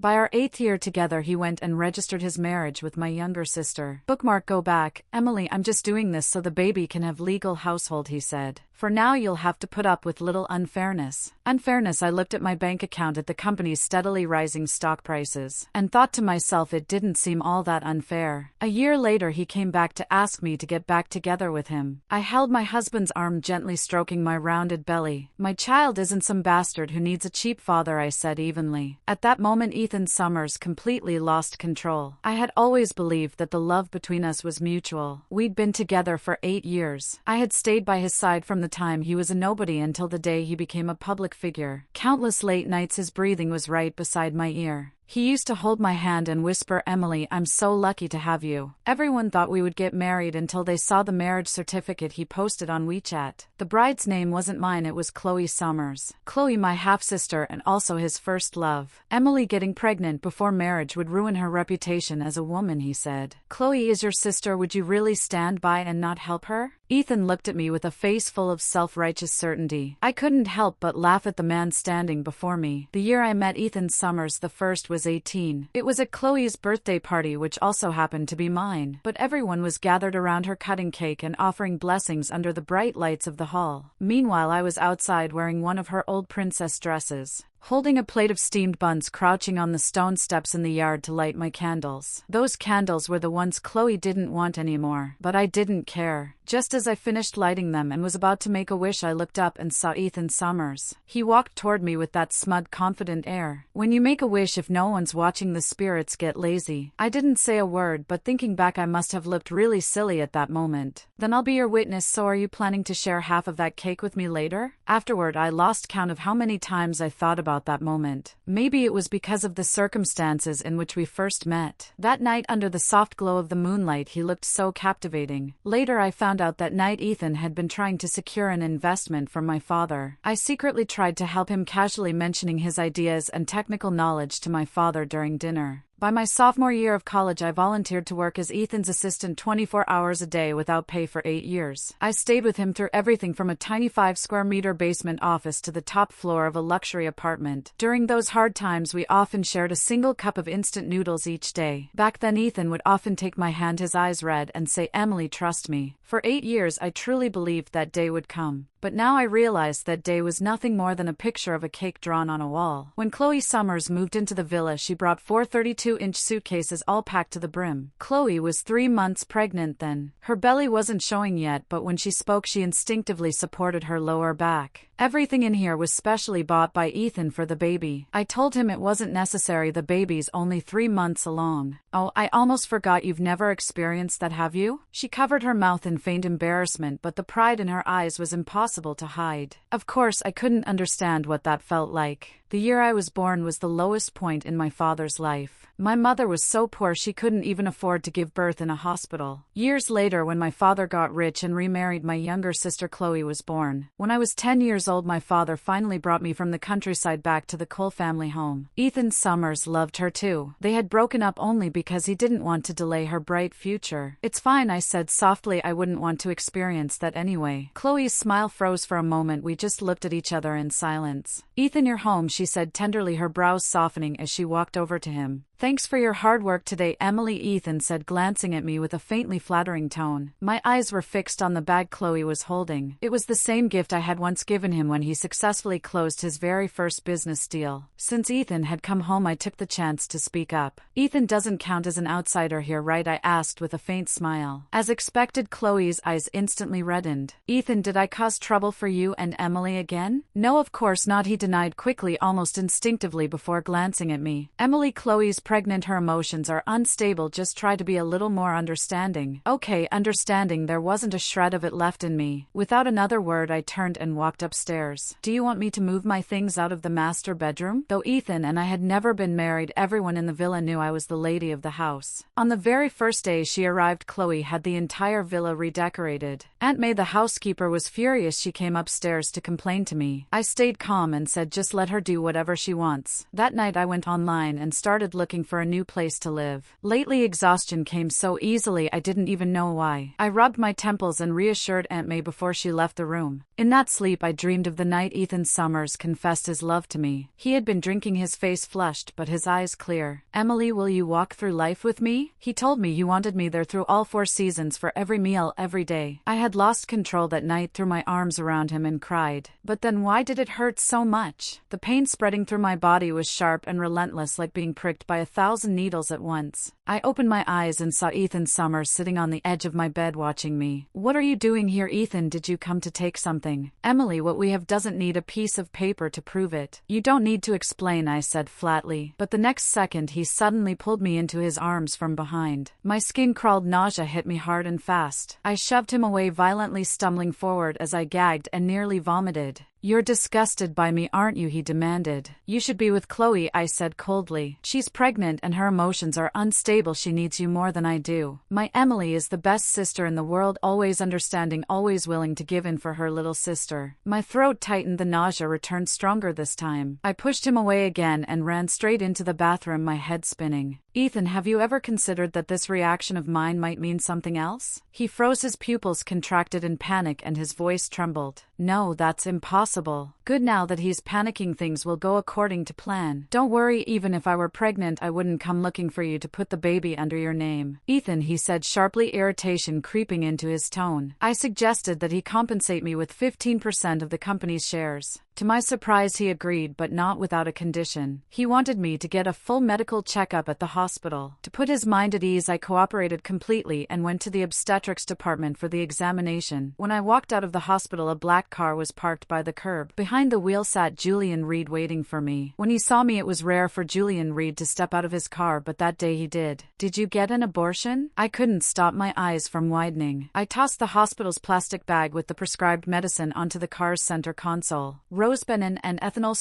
By our 8th year together he went and registered his marriage with my younger sister. Bookmark go back, Emily, I'm just doing this so the baby can have legal household, he said. For now you'll have to put up with little unfairness. Unfairness, I looked at my bank account at the company's steadily rising stock prices, and thought to myself it didn't seem all that unfair. A year later he came back to ask me to get back together with him. I held my husband's arm, gently stroking my rounded belly. My child isn't some bastard who needs a cheap father, I said evenly. At that moment Ethan Summers completely lost control. I had always believed that the love between us was mutual. We'd been together for 8 years. I had stayed by his side from the time he was a nobody until the day he became a public figure. Countless late nights his breathing was right beside my ear. He used to hold my hand and whisper, Emily, I'm so lucky to have you. Everyone thought we would get married until they saw the marriage certificate he posted on WeChat. The bride's name wasn't mine, it was Chloe Summers. Chloe, my half-sister and also his first love. Emily getting pregnant before marriage would ruin her reputation as a woman, he said. Chloe is your sister, would you really stand by and not help her? Ethan looked at me with a face full of self-righteous certainty. I couldn't help but laugh at the man standing before me. The year I met Ethan Summers the first was 18. It was at Chloe's birthday party, which also happened to be mine. But everyone was gathered around her cutting cake and offering blessings under the bright lights of the hall. Meanwhile I was outside wearing one of her old princess dresses, holding a plate of steamed buns, crouching on the stone steps in the yard to light my candles. Those candles were the ones Chloe didn't want anymore, but I didn't care. Just as I finished lighting them and was about to make a wish, I looked up and saw Ethan Summers. He walked toward me with that smug, confident air. When you make a wish, if no one's watching, the spirits get lazy. I didn't say a word, but thinking back I must have looked really silly at that moment. Then I'll be your witness, so are you planning to share half of that cake with me later? Afterward I lost count of how many times I thought about that moment. Maybe it was because of the circumstances in which we first met. That night under the soft glow of the moonlight he looked so captivating. Later I found out that night Ethan had been trying to secure an investment from my father. I secretly tried to help him, casually mentioning his ideas and technical knowledge to my father during dinner. By my sophomore year of college I volunteered to work as Ethan's assistant 24 hours a day without pay for 8 years. I stayed with him through everything from a tiny 5-square-meter basement office to the top floor of a luxury apartment. During those hard times we often shared a single cup of instant noodles each day. Back then Ethan would often take my hand, his eyes red, and say, Emily, trust me. For 8 years I truly believed that day would come. But now I realized that day was nothing more than a picture of a cake drawn on a wall. When Chloe Summers moved into the villa, she brought 4 32-inch suitcases all packed to the brim. Chloe was 3 months pregnant then. Her belly wasn't showing yet, but when she spoke she instinctively supported her lower back. Everything in here was specially bought by Ethan for the baby. I told him it wasn't necessary, the baby's only 3 months along. Oh, I almost forgot, you've never experienced that, have you? She covered her mouth in feigned embarrassment, but the pride in her eyes was impossible to hide. Of course I couldn't understand what that felt like. The year I was born was the lowest point in my father's life. My mother was so poor she couldn't even afford to give birth in a hospital. Years later, when my father got rich and remarried, my younger sister Chloe was born. When I was 10 years old, my father finally brought me from the countryside back to the Cole family home. Ethan Summers loved her too. They had broken up only because he didn't want to delay her bright future. It's fine, I said softly, I wouldn't want to experience that anyway. Chloe's smile froze for a moment. We just looked at each other in silence. Ethan, you're home, she said tenderly, her brows softening as she walked over to him. Thanks for your hard work today, Emily, Ethan said, glancing at me with a faintly flattering tone. My eyes were fixed on the bag Chloe was holding. It was the same gift I had once given him when he successfully closed his very first business deal. Since Ethan had come home, I took the chance to speak up. Ethan doesn't count as an outsider here, right? I asked with a faint smile. As expected, Chloe's eyes instantly reddened. Ethan, did I cause trouble for you and Emily again? No, of course not, he denied quickly, almost instinctively, before glancing at me. Emily, Chloe's pregnant, her emotions are unstable, just try to be a little more understanding. Okay, understanding. There wasn't a shred of it left in me. Without another word I turned and walked upstairs. Do you want me to move my things out of the master bedroom? Though Ethan and I had never been married, everyone in the villa knew I was the lady of the house. On the very first day she arrived, Chloe had the entire villa redecorated. Aunt May the housekeeper was furious. She came upstairs to complain to me. I stayed calm and said just let her do whatever she wants. That night I went online and started looking for a new place to live. Lately exhaustion came so easily I didn't even know why. I rubbed my temples and reassured Aunt May before she left the room. In that sleep I dreamed of the night Ethan Summers confessed his love to me. He had been drinking, his face flushed but his eyes clear. Emily, will you walk through life with me? He told me you wanted me there through all 4 seasons, for every meal, every day. I had lost control that night, threw my arms around him and cried. But then why did it hurt so much? The pain spreading through my body was sharp and relentless, like being pricked by 1,000 needles at once. I opened my eyes and saw Ethan Summers sitting on the edge of my bed watching me. What are you doing here, Ethan? Did you come to take something? Emily, what we have doesn't need a piece of paper to prove it. You don't need to explain, I said flatly. But the next second he suddenly pulled me into his arms from behind. My skin crawled, nausea hit me hard and fast. I shoved him away violently, stumbling forward as I gagged and nearly vomited. You're disgusted by me, aren't you? He demanded. You should be with Chloe, I said coldly. She's pregnant and her emotions are unstable. She needs you more than I do. My Emily is the best sister in the world, always understanding, always willing to give in for her little sister. My throat tightened, the nausea returned stronger this time. I pushed him away again and ran straight into the bathroom, my head spinning. Ethan, have you ever considered that this reaction of mine might mean something else? He froze, his pupils contracted in panic and his voice trembled. No, that's impossible. Good, now that he's panicking, things will go according to plan. Don't worry, even if I were pregnant I wouldn't come looking for you to put the baby under your name. Ethan, he said sharply, irritation creeping into his tone. I suggested that he compensate me with 15% of the company's shares. To my surprise he agreed, but not without a condition. He wanted me to get a full medical checkup at the hospital. To put his mind at ease I cooperated completely and went to the obstetrics department for the examination. When I walked out of the hospital a black car was parked by the curb. Behind the wheel sat Julian Reed waiting for me. When he saw me, it was rare for Julian Reed to step out of his car, but that day he did. Did you get an abortion? I couldn't stop my eyes from widening. I tossed the hospital's plastic bag with the prescribed medicine onto the car's center console. Rosebenin and ethinyl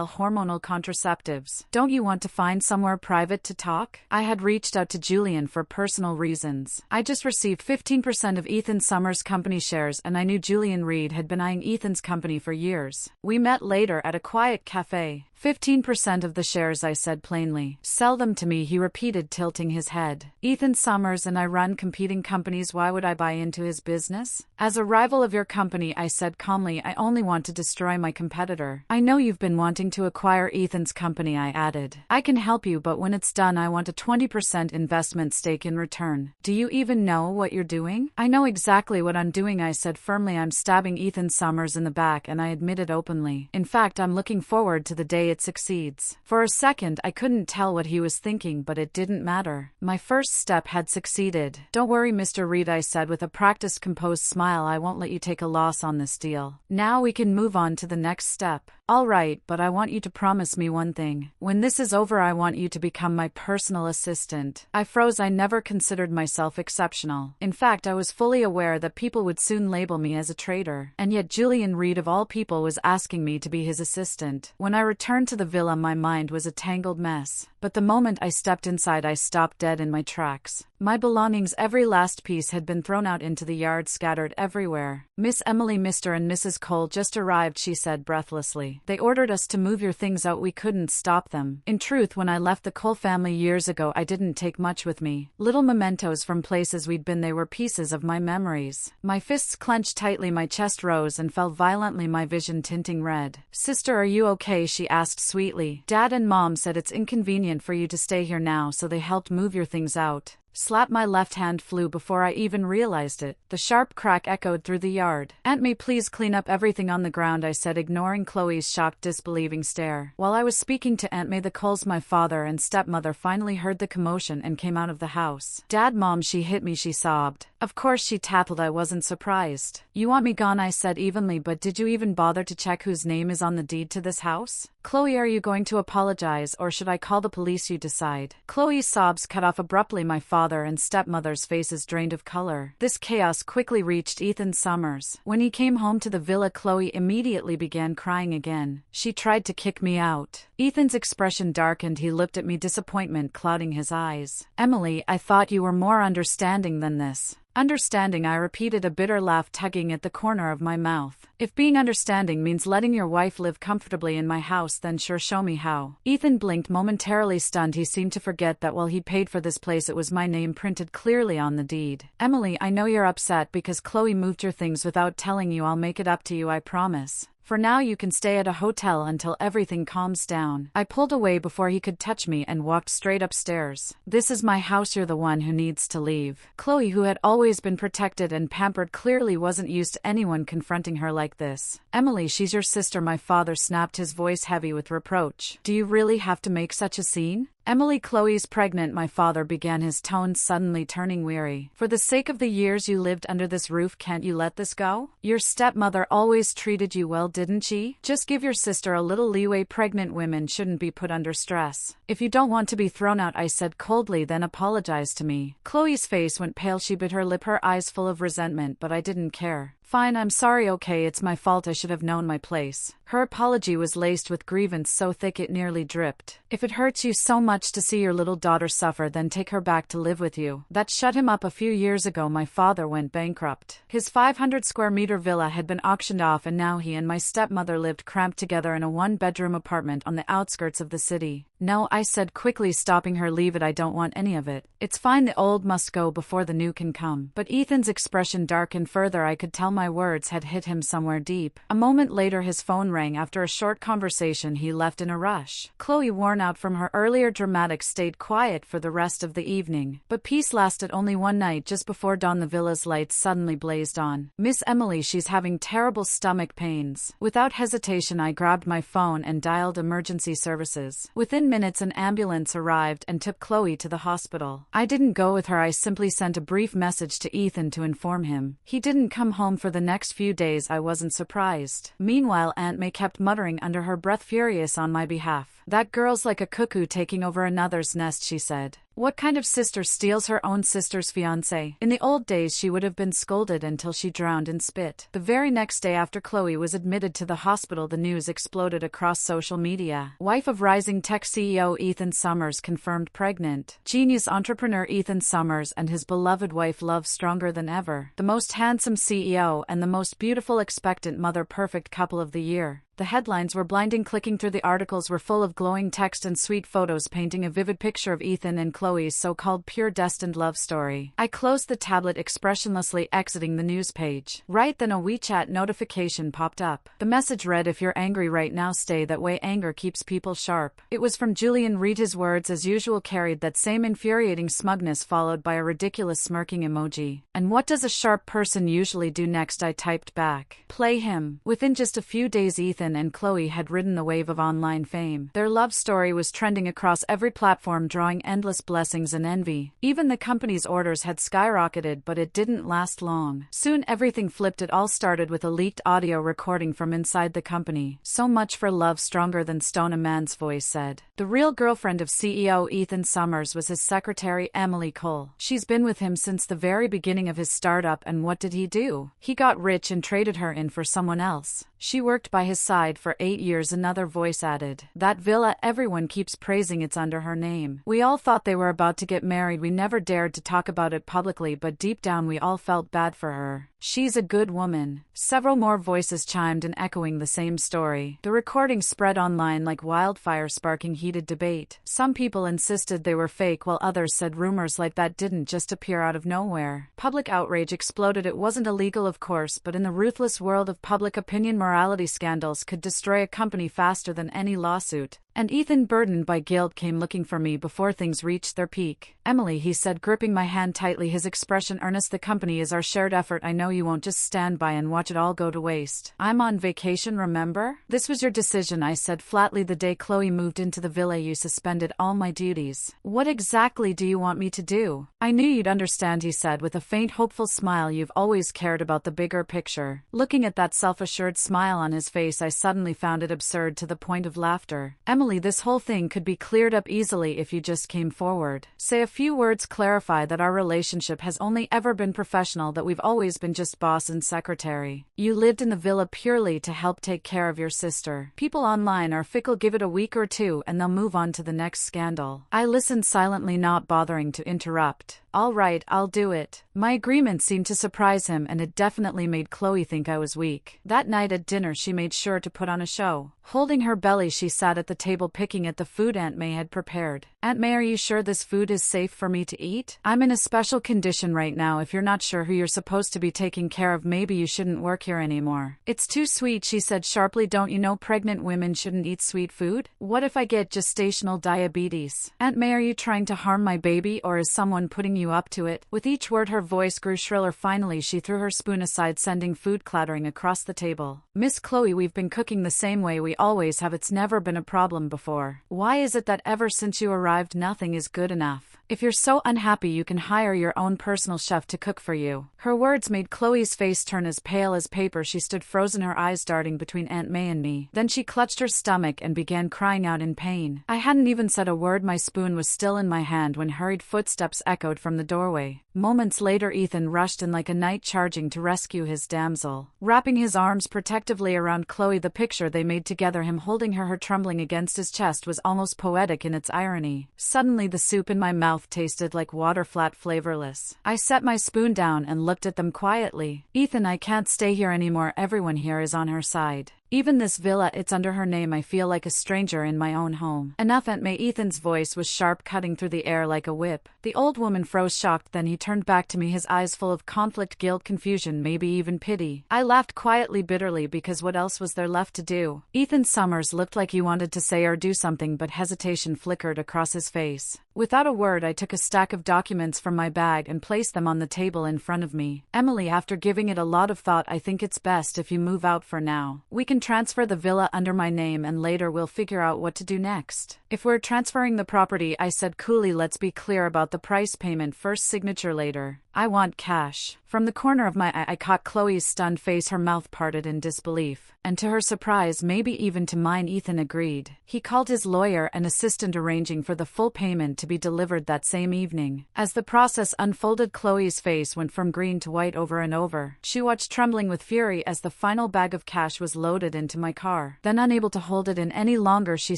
hormonal contraceptives. Don't you want to find somewhere private to talk? I had reached out to Julian for personal reasons. I just received 15% of Ethan Summers' company shares and I knew Julian Reed had been eyeing Ethan's company for years. We met later at a quiet cafe. 15% of the shares, I said plainly. Sell them to me, he repeated, tilting his head. Ethan Summers and I run competing companies. Why would I buy into his business? As a rival of your company, I said calmly, I only want to destroy my competitor. I know you've been wanting to acquire Ethan's company, I added. I can help you, but when it's done I want a 20% investment stake in return. Do you even know what you're doing? I know exactly what I'm doing, I said firmly. I'm stabbing Ethan Summers in the back, and I admitted openly. In fact, I'm looking forward to the day it succeeds. For a second I couldn't tell what he was thinking, but it didn't matter. My first step had succeeded. Don't worry, Mr. Reed, I said with a practiced, composed smile. I won't let you take a loss on this deal. Now we can move on to the next step. All right, but I want you to promise me one thing. When this is over I want you to become my personal assistant. I froze. I never considered myself exceptional. In fact, I was fully aware that people would soon label me as a traitor. And yet Julian Reed of all people was asking me to be his assistant. When I returned to the villa my mind was a tangled mess. But the moment I stepped inside I stopped dead in my tracks. My belongings, every last piece, had been thrown out into the yard, scattered everywhere. Miss Emily, Mr. and Mrs. Cole just arrived, she said breathlessly. They ordered us to move your things out. We couldn't stop them. In truth, when I left the Cole family years ago I didn't take much with me. Little mementos from places we'd been. They were pieces of my memories. My fists clenched tightly, my chest rose and fell violently, my vision tinting red. Sister, are you okay? She asked sweetly. Dad and Mom said it's inconvenient for you to stay here now, so they helped move your things out. Slap! My left hand flew before I even realized it. The sharp crack echoed through the yard. Aunt May, please clean up everything on the ground, I said, ignoring Chloe's shocked, disbelieving stare. While I was speaking to Aunt May, the Coles, my father and stepmother, finally heard the commotion and came out of the house. Dad, Mom, she hit me, she sobbed. Of course, she tattled. I wasn't surprised. You want me gone, I said evenly, but did you even bother to check whose name is on the deed to this house? Chloe, are you going to apologize or should I call the police? You decide. Chloe's sobs cut off abruptly. My father and stepmother's faces drained of color. This chaos quickly reached Ethan Summers. When he came home to the villa, Chloe immediately began crying again. She tried to kick me out. Ethan's expression darkened. He looked at me, disappointment clouding his eyes. Emily, I thought you were more understanding than this. Understanding, I repeated, a bitter laugh tugging at the corner of my mouth. If being understanding means letting your wife live comfortably in my house, then sure, show me how. Ethan blinked, momentarily stunned. He seemed to forget that while he paid for this place, it was my name printed clearly on the deed. Emily, I know you're upset because Chloe moved your things without telling you. I'll make it up to you, I promise. For now, you can stay at a hotel until everything calms down. I pulled away before he could touch me and walked straight upstairs. This is my house. You're the one who needs to leave. Chloe, who had always been protected and pampered, clearly wasn't used to anyone confronting her like this. Emily, she's your sister, my father snapped, his voice heavy with reproach. Do you really have to make such a scene? Emily, Chloe's pregnant, my father began, his tone suddenly turning weary. For the sake of the years you lived under this roof, can't you let this go? Your stepmother always treated you well, didn't she? Just give your sister a little leeway. Pregnant women shouldn't be put under stress. If you don't want to be thrown out, I said coldly, then apologize to me. Chloe's face went pale. She bit her lip, her eyes full of resentment, but I didn't care. Fine, I'm sorry, okay, it's my fault, I should have known my place. Her apology was laced with grievance so thick it nearly dripped. If it hurts you so much to see your little daughter suffer, then take her back to live with you. That shut him up a few years ago. My father went bankrupt. His 500 square meter villa had been auctioned off, and now he and my stepmother lived cramped together in a one-bedroom apartment on the outskirts of the city. No, I said quickly, stopping her. Leave it, I don't want any of it. It's fine, the old must go before the new can come. But Ethan's expression darkened further. I could tell my words had hit him somewhere deep. A moment later his phone rang. After a short conversation he left in a rush. Chloe, worn out from her earlier dramatics, stayed quiet for the rest of the evening. But peace lasted only one night. Just before dawn the villa's lights suddenly blazed on. Miss Emily, she's having terrible stomach pains. Without hesitation I grabbed my phone and dialed emergency services. Within minutes an ambulance arrived and took Chloe to the hospital. I didn't go with her. I simply sent a brief message to Ethan to inform him. He didn't come home for the next few days. I wasn't surprised. Meanwhile, Aunt May kept muttering under her breath, furious on my behalf. That girl's like a cuckoo taking over another's nest, she said. What kind of sister steals her own sister's fiancé? In the old days she would have been scolded until she drowned in spit. The very next day after Chloe was admitted to the hospital, the news exploded across social media. Wife of rising tech CEO Ethan Summers confirmed pregnant. Genius entrepreneur Ethan Summers and his beloved wife love stronger than ever. The most handsome CEO and the most beautiful expectant mother, perfect couple of the year. The headlines were blinding. Clicking through the articles were full of glowing text and sweet photos painting a vivid picture of Ethan and Chloe's so-called pure destined love story. I closed the tablet expressionlessly, exiting the news page. Right then a WeChat notification popped up. The message read, if you're angry right now, stay that way. Anger keeps people sharp. It was from Julian Reed. His words, as usual, carried that same infuriating smugness, followed by a ridiculous smirking emoji. And what does a sharp person usually do next? I typed back. Play him. Within just a few days Ethan and Chloe had ridden the wave of online fame. Their love story was trending across every platform, drawing endless blessings and envy. Even the company's orders had skyrocketed, but it didn't last long. Soon everything flipped. It all started with a leaked audio recording from inside the company. So much for love stronger than stone, a man's voice said. The real girlfriend of CEO Ethan Summers was his secretary, Emily Cole. She's been with him since the very beginning of his startup, and what did he do? He got rich and traded her in for someone else. She worked by his side for 8 years, another voice added. That villa everyone keeps praising, it's under her name. We all thought they were about to get married. We never dared to talk about it publicly, but deep down we all felt bad for her. She's a good woman. Several more voices chimed in, echoing the same story. The recording spread online like wildfire, sparking heated debate. Some people insisted they were fake, while others said rumors like that didn't just appear out of nowhere. Public outrage exploded. It wasn't illegal, of course, but in the ruthless world of public opinion, morality scandals could destroy a company faster than any lawsuit. And Ethan, burdened by guilt, came looking for me before things reached their peak. Emily, he said, gripping my hand tightly, his expression earnest. The company is our shared effort. I know you won't just stand by and watch it all go to waste. I'm on vacation, remember? This was your decision, I said flatly. The day Chloe moved into the villa, you suspended all my duties. What exactly do you want me to do? I knew you'd understand, he said with a faint, hopeful smile. You've always cared about the bigger picture. Looking at that self-assured smile on his face, I suddenly found it absurd to the point of laughter. Emily Emily, this whole thing could be cleared up easily if you just came forward. Say a few words, clarify that our relationship has only ever been professional, that we've always been just boss and secretary. You lived in the villa purely to help take care of your sister. People online are fickle, give it a week or two and they'll move on to the next scandal. I listened silently, not bothering to interrupt. All right, I'll do it. My agreement seemed to surprise him, and it definitely made Chloe think I was weak. That night at dinner she made sure to put on a show. Holding her belly, she sat at the table picking at the food Aunt May had prepared. Aunt May, are you sure this food is safe for me to eat? I'm in a special condition right now. If you're not sure who you're supposed to be taking care of, maybe you shouldn't work here anymore. It's too sweet, she said sharply. Don't you know pregnant women shouldn't eat sweet food? What if I get gestational diabetes? Aunt May, are you trying to harm my baby, or is someone putting you up to it? With each word her voice grew shriller. Finally she threw her spoon aside, sending food clattering across the table. Miss Chloe, we've been cooking the same way we always have. It's never been a problem before. Why is it that ever since you arrived nothing is good enough? If you're so unhappy, you can hire your own personal chef to cook for you. Her words made Chloe's face turn as pale as paper. She stood frozen, her eyes darting between Aunt May and me. Then she clutched her stomach and began crying out in pain. I hadn't even said a word. My spoon was still in my hand when hurried footsteps echoed from the doorway. Moments later, Ethan rushed in like a knight charging to rescue his damsel. Wrapping his arms protectively around Chloe, the picture they made together, him holding her trembling against his chest, was almost poetic in its irony. Suddenly the soup in my mouth tasted like water, flat, flavorless. I set my spoon down and looked at them quietly. Ethan, I can't stay here anymore. Everyone here is on her side. Even this villa, it's under her name. I feel like a stranger in my own home. Enough, Aunt May. Ethan's voice was sharp, cutting through the air like a whip. The old woman froze, shocked. Then he turned back to me, his eyes full of conflict, guilt, confusion, maybe even pity. I laughed quietly, bitterly, because what else was there left to do? Ethan Summers looked like he wanted to say or do something, but hesitation flickered across his face. Without a word, I took a stack of documents from my bag and placed them on the table in front of me. Emily, after giving it a lot of thought, I think it's best if you move out for now. We can transfer the villa under my name and later we'll figure out what to do next. If we're transferring the property, I said coolly, let's be clear about the price. Payment first, signature later. I want cash. From the corner of my eye, I caught Chloe's stunned face, her mouth parted in disbelief. And to her surprise, maybe even to mine, Ethan agreed. He called his lawyer and assistant, arranging for the full payment to be delivered that same evening. As the process unfolded, Chloe's face went from green to white over and over. She watched, trembling with fury, as the final bag of cash was loaded into my car. Then, unable to hold it in any longer, she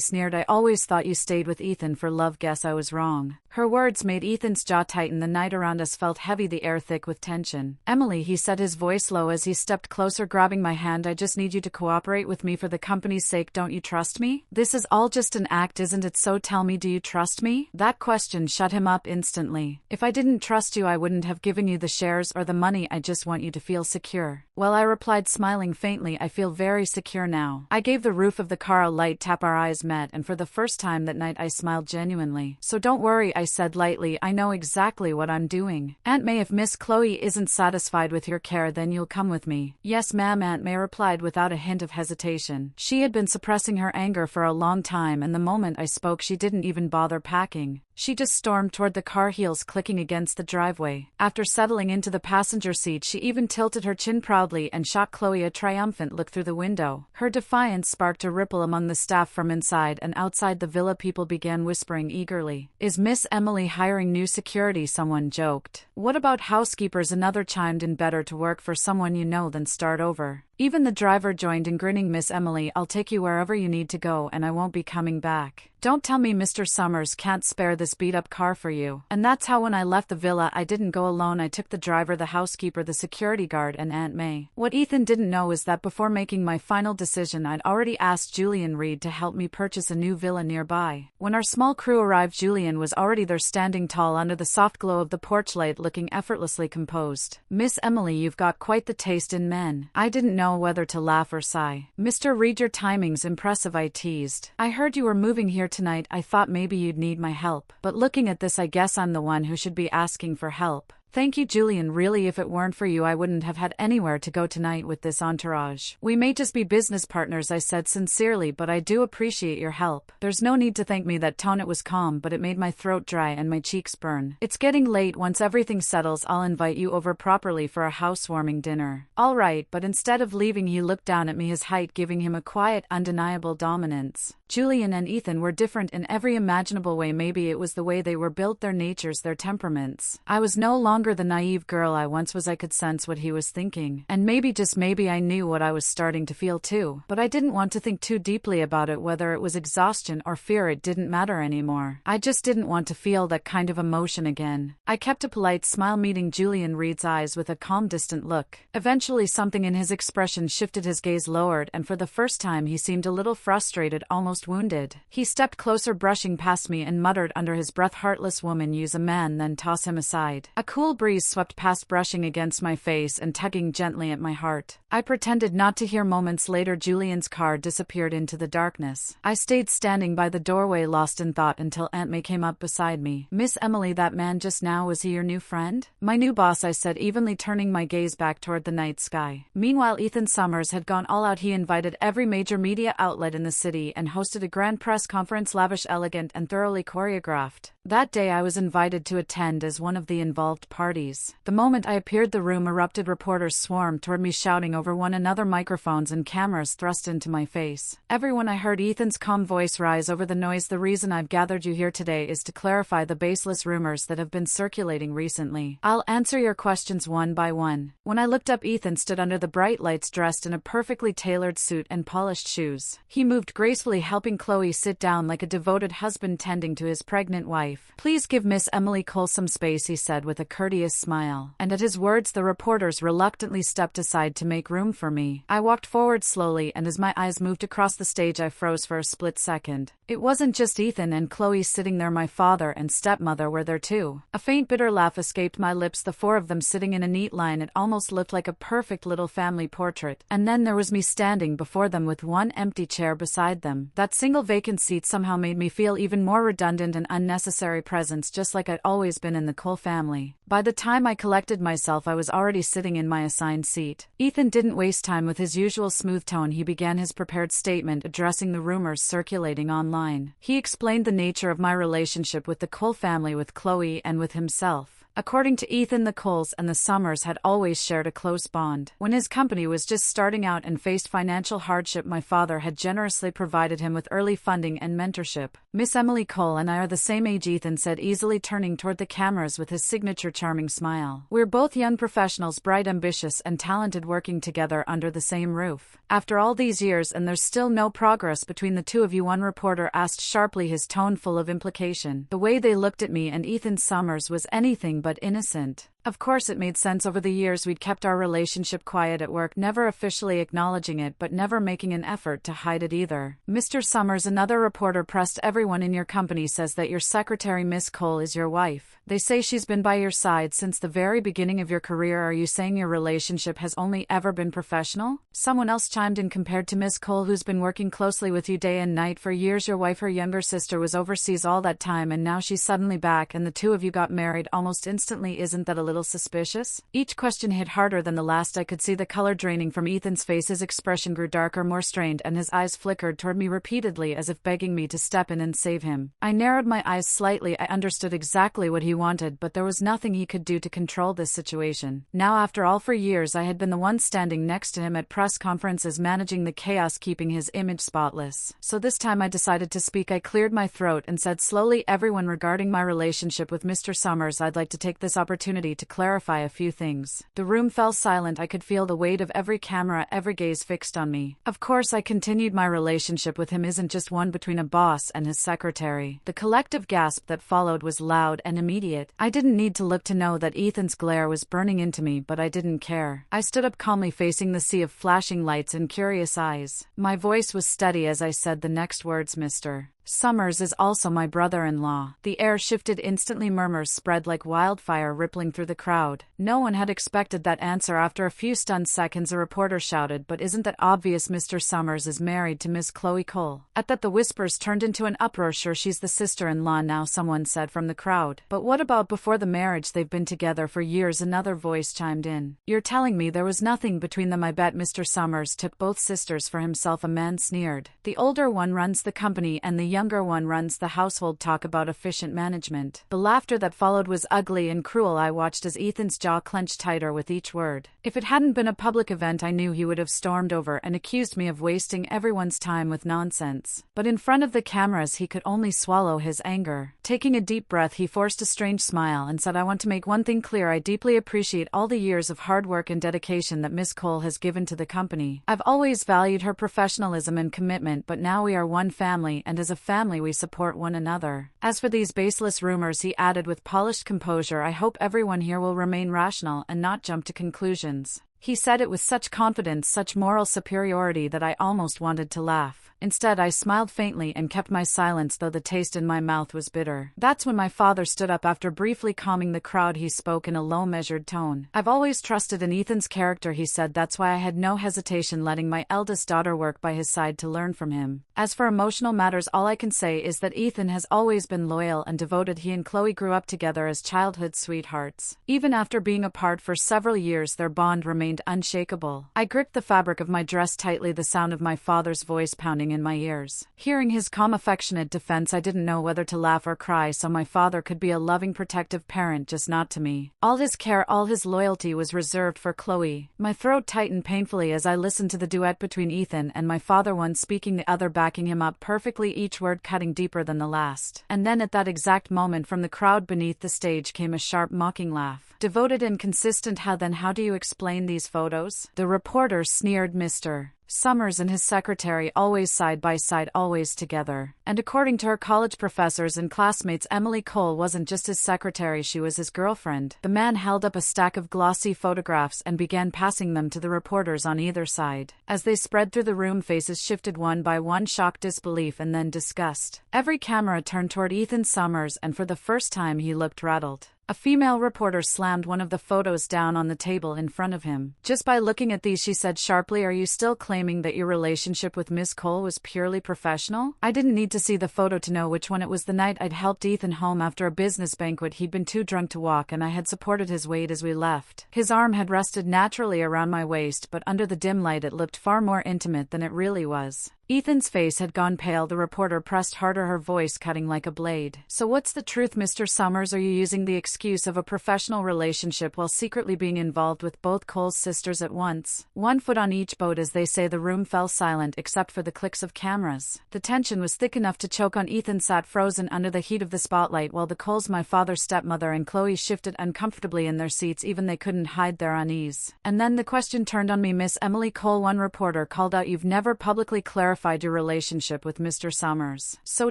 sneered, I always thought you stayed with Ethan for love. Guess I was wrong. Her words made Ethan's jaw tighten. The night around us felt heavy, the air thick with tension. Emily, he said, his voice low as he stepped closer, grabbing my hand, I just need you to cooperate with me for the company's sake. Don't you trust me? This is all just an act, isn't it? So tell me, do you trust me? That question shut him up instantly. If I didn't trust you, I wouldn't have given you the shares or the money. I just want you to feel secure. Well, I replied, smiling faintly, I feel very secure now. I gave the roof of the car a light tap. Our eyes met, and for the first time that night I smiled genuinely. So don't worry, I said lightly, I know exactly what I'm doing. Aunt May, if Miss Chloe isn't satisfied with your care, then you'll come with me. Yes, ma'am, Aunt May replied without a hint of hesitation. She had been suppressing her anger for a long time, and the moment I spoke, she didn't even bother packing. She just stormed toward the car, heels clicking against the driveway. After settling into the passenger seat, she even tilted her chin proudly and shot Chloe a triumphant look through the window. Her defiance sparked a ripple among the staff from inside and outside the villa. People began whispering eagerly, Is Miss Emily hiring new security? Someone joked. What about housekeepers? Another chimed in. Better to work for someone you know than start over. Even the driver joined in, grinning. Miss Emily, I'll take you wherever you need to go, and I won't be coming back. Don't tell me Mr. Summers can't spare this beat-up car for you. And that's how when I left the villa, I didn't go alone. I took the driver, the housekeeper, the security guard, and Aunt May. What Ethan didn't know is that before making my final decision, I'd already asked Julian Reed to help me purchase a new villa nearby. When our small crew arrived, Julian was already there, standing tall under the soft glow of the porch light, looking effortlessly composed. Miss Emily, you've got quite the taste in men. I didn't know whether to laugh or sigh. Mr. Reed, your timing's impressive, I teased. I heard you were moving here tonight. I thought maybe you'd need my help. But looking at this, I guess I'm the one who should be asking for help. Thank you, Julian. Really, if it weren't for you, I wouldn't have had anywhere to go tonight with this entourage. We may just be business partners, I said sincerely, but I do appreciate your help. There's no need to thank me. That tone, it was calm, but it made my throat dry and my cheeks burn. It's getting late. Once everything settles, I'll invite you over properly for a housewarming dinner. All right, but instead of leaving, he looked down at me, his height giving him a quiet, undeniable dominance. Julian and Ethan were different in every imaginable way. Maybe it was the way they were built, their natures, their temperaments. I was no longer the naive girl I once was. I could sense what he was thinking. And maybe, just maybe, I knew what I was starting to feel too. But I didn't want to think too deeply about it, whether it was exhaustion or fear. It didn't matter anymore. I just didn't want to feel that kind of emotion again. I kept a polite smile, meeting Julian Reed's eyes with a calm, distant look. Eventually something in his expression shifted. His gaze lowered, and for the first time he seemed a little frustrated, almost wounded. He stepped closer, brushing past me, and muttered under his breath, "Heartless woman, use a man, then toss him aside." A cool breeze swept past, brushing against my face and tugging gently at my heart. I pretended not to hear. Moments later, Julian's car disappeared into the darkness. I stayed standing by the doorway, lost in thought, until Aunt May came up beside me. "Miss Emily, that man just now, was he your new friend?" "My new boss," I said evenly, turning my gaze back toward the night sky. Meanwhile, Ethan Summers had gone all out. He invited every major media outlet in the city and hosted a grand press conference, lavish, elegant, and thoroughly choreographed. That day I was invited to attend as one of the involved parties. The moment I appeared, the room erupted. Reporters swarmed toward me, shouting over one another, microphones and cameras thrust into my face. "Everyone," I heard Ethan's calm voice rise over the noise, "the reason I've gathered you here today is to clarify the baseless rumors that have been circulating recently. I'll answer your questions one by one." When I looked up, Ethan stood under the bright lights, dressed in a perfectly tailored suit and polished shoes. He moved gracefully, helping Chloe sit down like a devoted husband tending to his pregnant wife. "Please give Miss Emily Cole some space," he said with a courteous smile. And at his words, the reporters reluctantly stepped aside to make room for me. I walked forward slowly, and as my eyes moved across the stage, I froze for a split second. It wasn't just Ethan and Chloe sitting there. My father and stepmother were there too. A faint, bitter laugh escaped my lips, the four of them sitting in a neat line. It almost looked like a perfect little family portrait. And then there was me standing before them with one empty chair beside them. That single vacant seat somehow made me feel even more redundant and unnecessary presence, just like I'd always been in the Cole family. By the time I collected myself, I was already sitting in my assigned seat. Ethan didn't waste time. With his usual smooth tone, he began his prepared statement, addressing the rumors circulating online. He explained the nature of my relationship with the Cole family, with Chloe, and with himself. According to Ethan, the Coles and the Summers had always shared a close bond. When his company was just starting out and faced financial hardship, my father had generously provided him with early funding and mentorship. "Miss Emily Cole and I are the same age," Ethan said easily, turning toward the cameras with his signature charming smile. "We're both young professionals, bright, ambitious, and talented, working together under the same roof. After all these years, and there's still no progress between the two of you?" one reporter asked sharply, his tone full of implication. The way they looked at me and Ethan Summers was anything but innocent. Of course, it made sense. Over the years, we'd kept our relationship quiet at work, never officially acknowledging it, but never making an effort to hide it either. "Mr. Summers," another reporter pressed, "everyone in your company says that your secretary, Miss Cole, is your wife. They say she's been by your side since the very beginning of your career. Are you saying your relationship has only ever been professional?" Someone else chimed in, "Compared to Miss Cole, who's been working closely with you day and night for years, your wife, her younger sister, was overseas all that time, and now she's suddenly back, and the two of you got married almost instantly. Isn't that a little suspicious?" Each question hit harder than the last. I could see the color draining from Ethan's face. His expression grew darker, more strained, and his eyes flickered toward me repeatedly, as if begging me to step in and save him. I narrowed my eyes slightly. I understood exactly what he wanted, but there was nothing he could do to control this situation. Now, after all, for years I had been the one standing next to him at press conferences, managing the chaos, keeping his image spotless. So this time I decided to speak. I cleared my throat and said slowly, "Everyone, regarding my relationship with Mr. Summers, I'd like to take this opportunity to clarify a few things." The room fell silent. I could feel the weight of every camera, every gaze fixed on me. "Of course," I continued, "my relationship with him isn't just one between a boss and his secretary." The collective gasp that followed was loud and immediate. I didn't need to look to know that Ethan's glare was burning into me, but I didn't care. I stood up calmly, facing the sea of flashing lights and curious eyes. My voice was steady as I said the next words, "Mr. Summers is also my brother-in-law." The air shifted instantly. Murmurs spread like wildfire, rippling through the crowd. No one had expected that answer. After a few stunned seconds, a reporter shouted, "But isn't that obvious? Mr. Summers is married to Miss Chloe Cole." At that, the whispers turned into an uproar. "Sure, she's the sister-in-law now," someone said from the crowd. "But what about before the marriage? They've been together for years," another voice chimed in. "You're telling me there was nothing between them?" "I bet Mr. Summers took both sisters for himself," a man sneered. "The older one runs the company and the younger one runs the household talk about efficient management. The laughter that followed was ugly and cruel. I watched as Ethan's jaw clenched tighter with each word. If it hadn't been a public event, I knew he would have stormed over and accused me of wasting everyone's time with nonsense. But in front of the cameras, he could only swallow his anger. Taking a deep breath, he forced a strange smile and said, "I want to make one thing clear. I deeply appreciate all the years of hard work and dedication that Miss Cole has given to the company. I've always valued her professionalism and commitment, but now we are one family, and as a family we support one another. As for these baseless rumors," he added with polished composure, "I hope everyone here will remain rational and not jump to conclusions." He said it with such confidence, such moral superiority, that I almost wanted to laugh. Instead, I smiled faintly and kept my silence, though the taste in my mouth was bitter. That's when my father stood up. After briefly calming the crowd, he spoke in a low, measured tone. "I've always trusted in Ethan's character," he said. "That's why I had no hesitation letting my eldest daughter work by his side to learn from him. As for emotional matters, all I can say is that Ethan has always been loyal and devoted. He and Chloe grew up together as childhood sweethearts. Even after being apart for several years, their bond remained unshakable." I gripped the fabric of my dress tightly, the sound of my father's voice pounding in my ears. Hearing his calm, affectionate defense, I didn't know whether to laugh or cry. So my father could be a loving, protective parent, just not to me. All his care, all his loyalty was reserved for Chloe. My throat tightened painfully as I listened to the duet between Ethan and my father, one speaking, the other backing him up perfectly, each word cutting deeper than the last. And then at that exact moment, from the crowd beneath the stage came a sharp, mocking laugh. "Devoted and consistent? How do you explain these photos?" The reporter sneered. "Mr. Summers and his secretary, always side by side, always together. And according to her college professors and classmates, Emily Cole wasn't just his secretary, she was his girlfriend." The man held up a stack of glossy photographs and began passing them to the reporters on either side. As they spread through the room, faces shifted one by one, shock, disbelief, and then disgust. Every camera turned toward Ethan Summers, and for the first time he looked rattled. A female reporter slammed one of the photos down on the table in front of him. "Just by looking at these," she said sharply, "are you still claiming that your relationship with Miss Cole was purely professional?" I didn't need to see the photo to know which one it was. The night I'd helped Ethan home after a business banquet, he'd been too drunk to walk, and I had supported his weight as we left. His arm had rested naturally around my waist, but under the dim light it looked far more intimate than it really was. Ethan's face had gone pale. The reporter pressed harder, her voice cutting like a blade. "So what's the truth, Mr. Summers? Are you using the excuse of a professional relationship while secretly being involved with both Cole's sisters at once?" One foot on each boat, as they say. The room fell silent except for the clicks of cameras. The tension was thick enough to choke on. Ethan sat frozen under the heat of the spotlight, while the Coles, my father's stepmother, and Chloe shifted uncomfortably in their seats. Even they couldn't hide their unease. And then the question turned on me. "Miss Emily Cole," one reporter called out, "you've never publicly clarified your relationship with Mr. Summers. So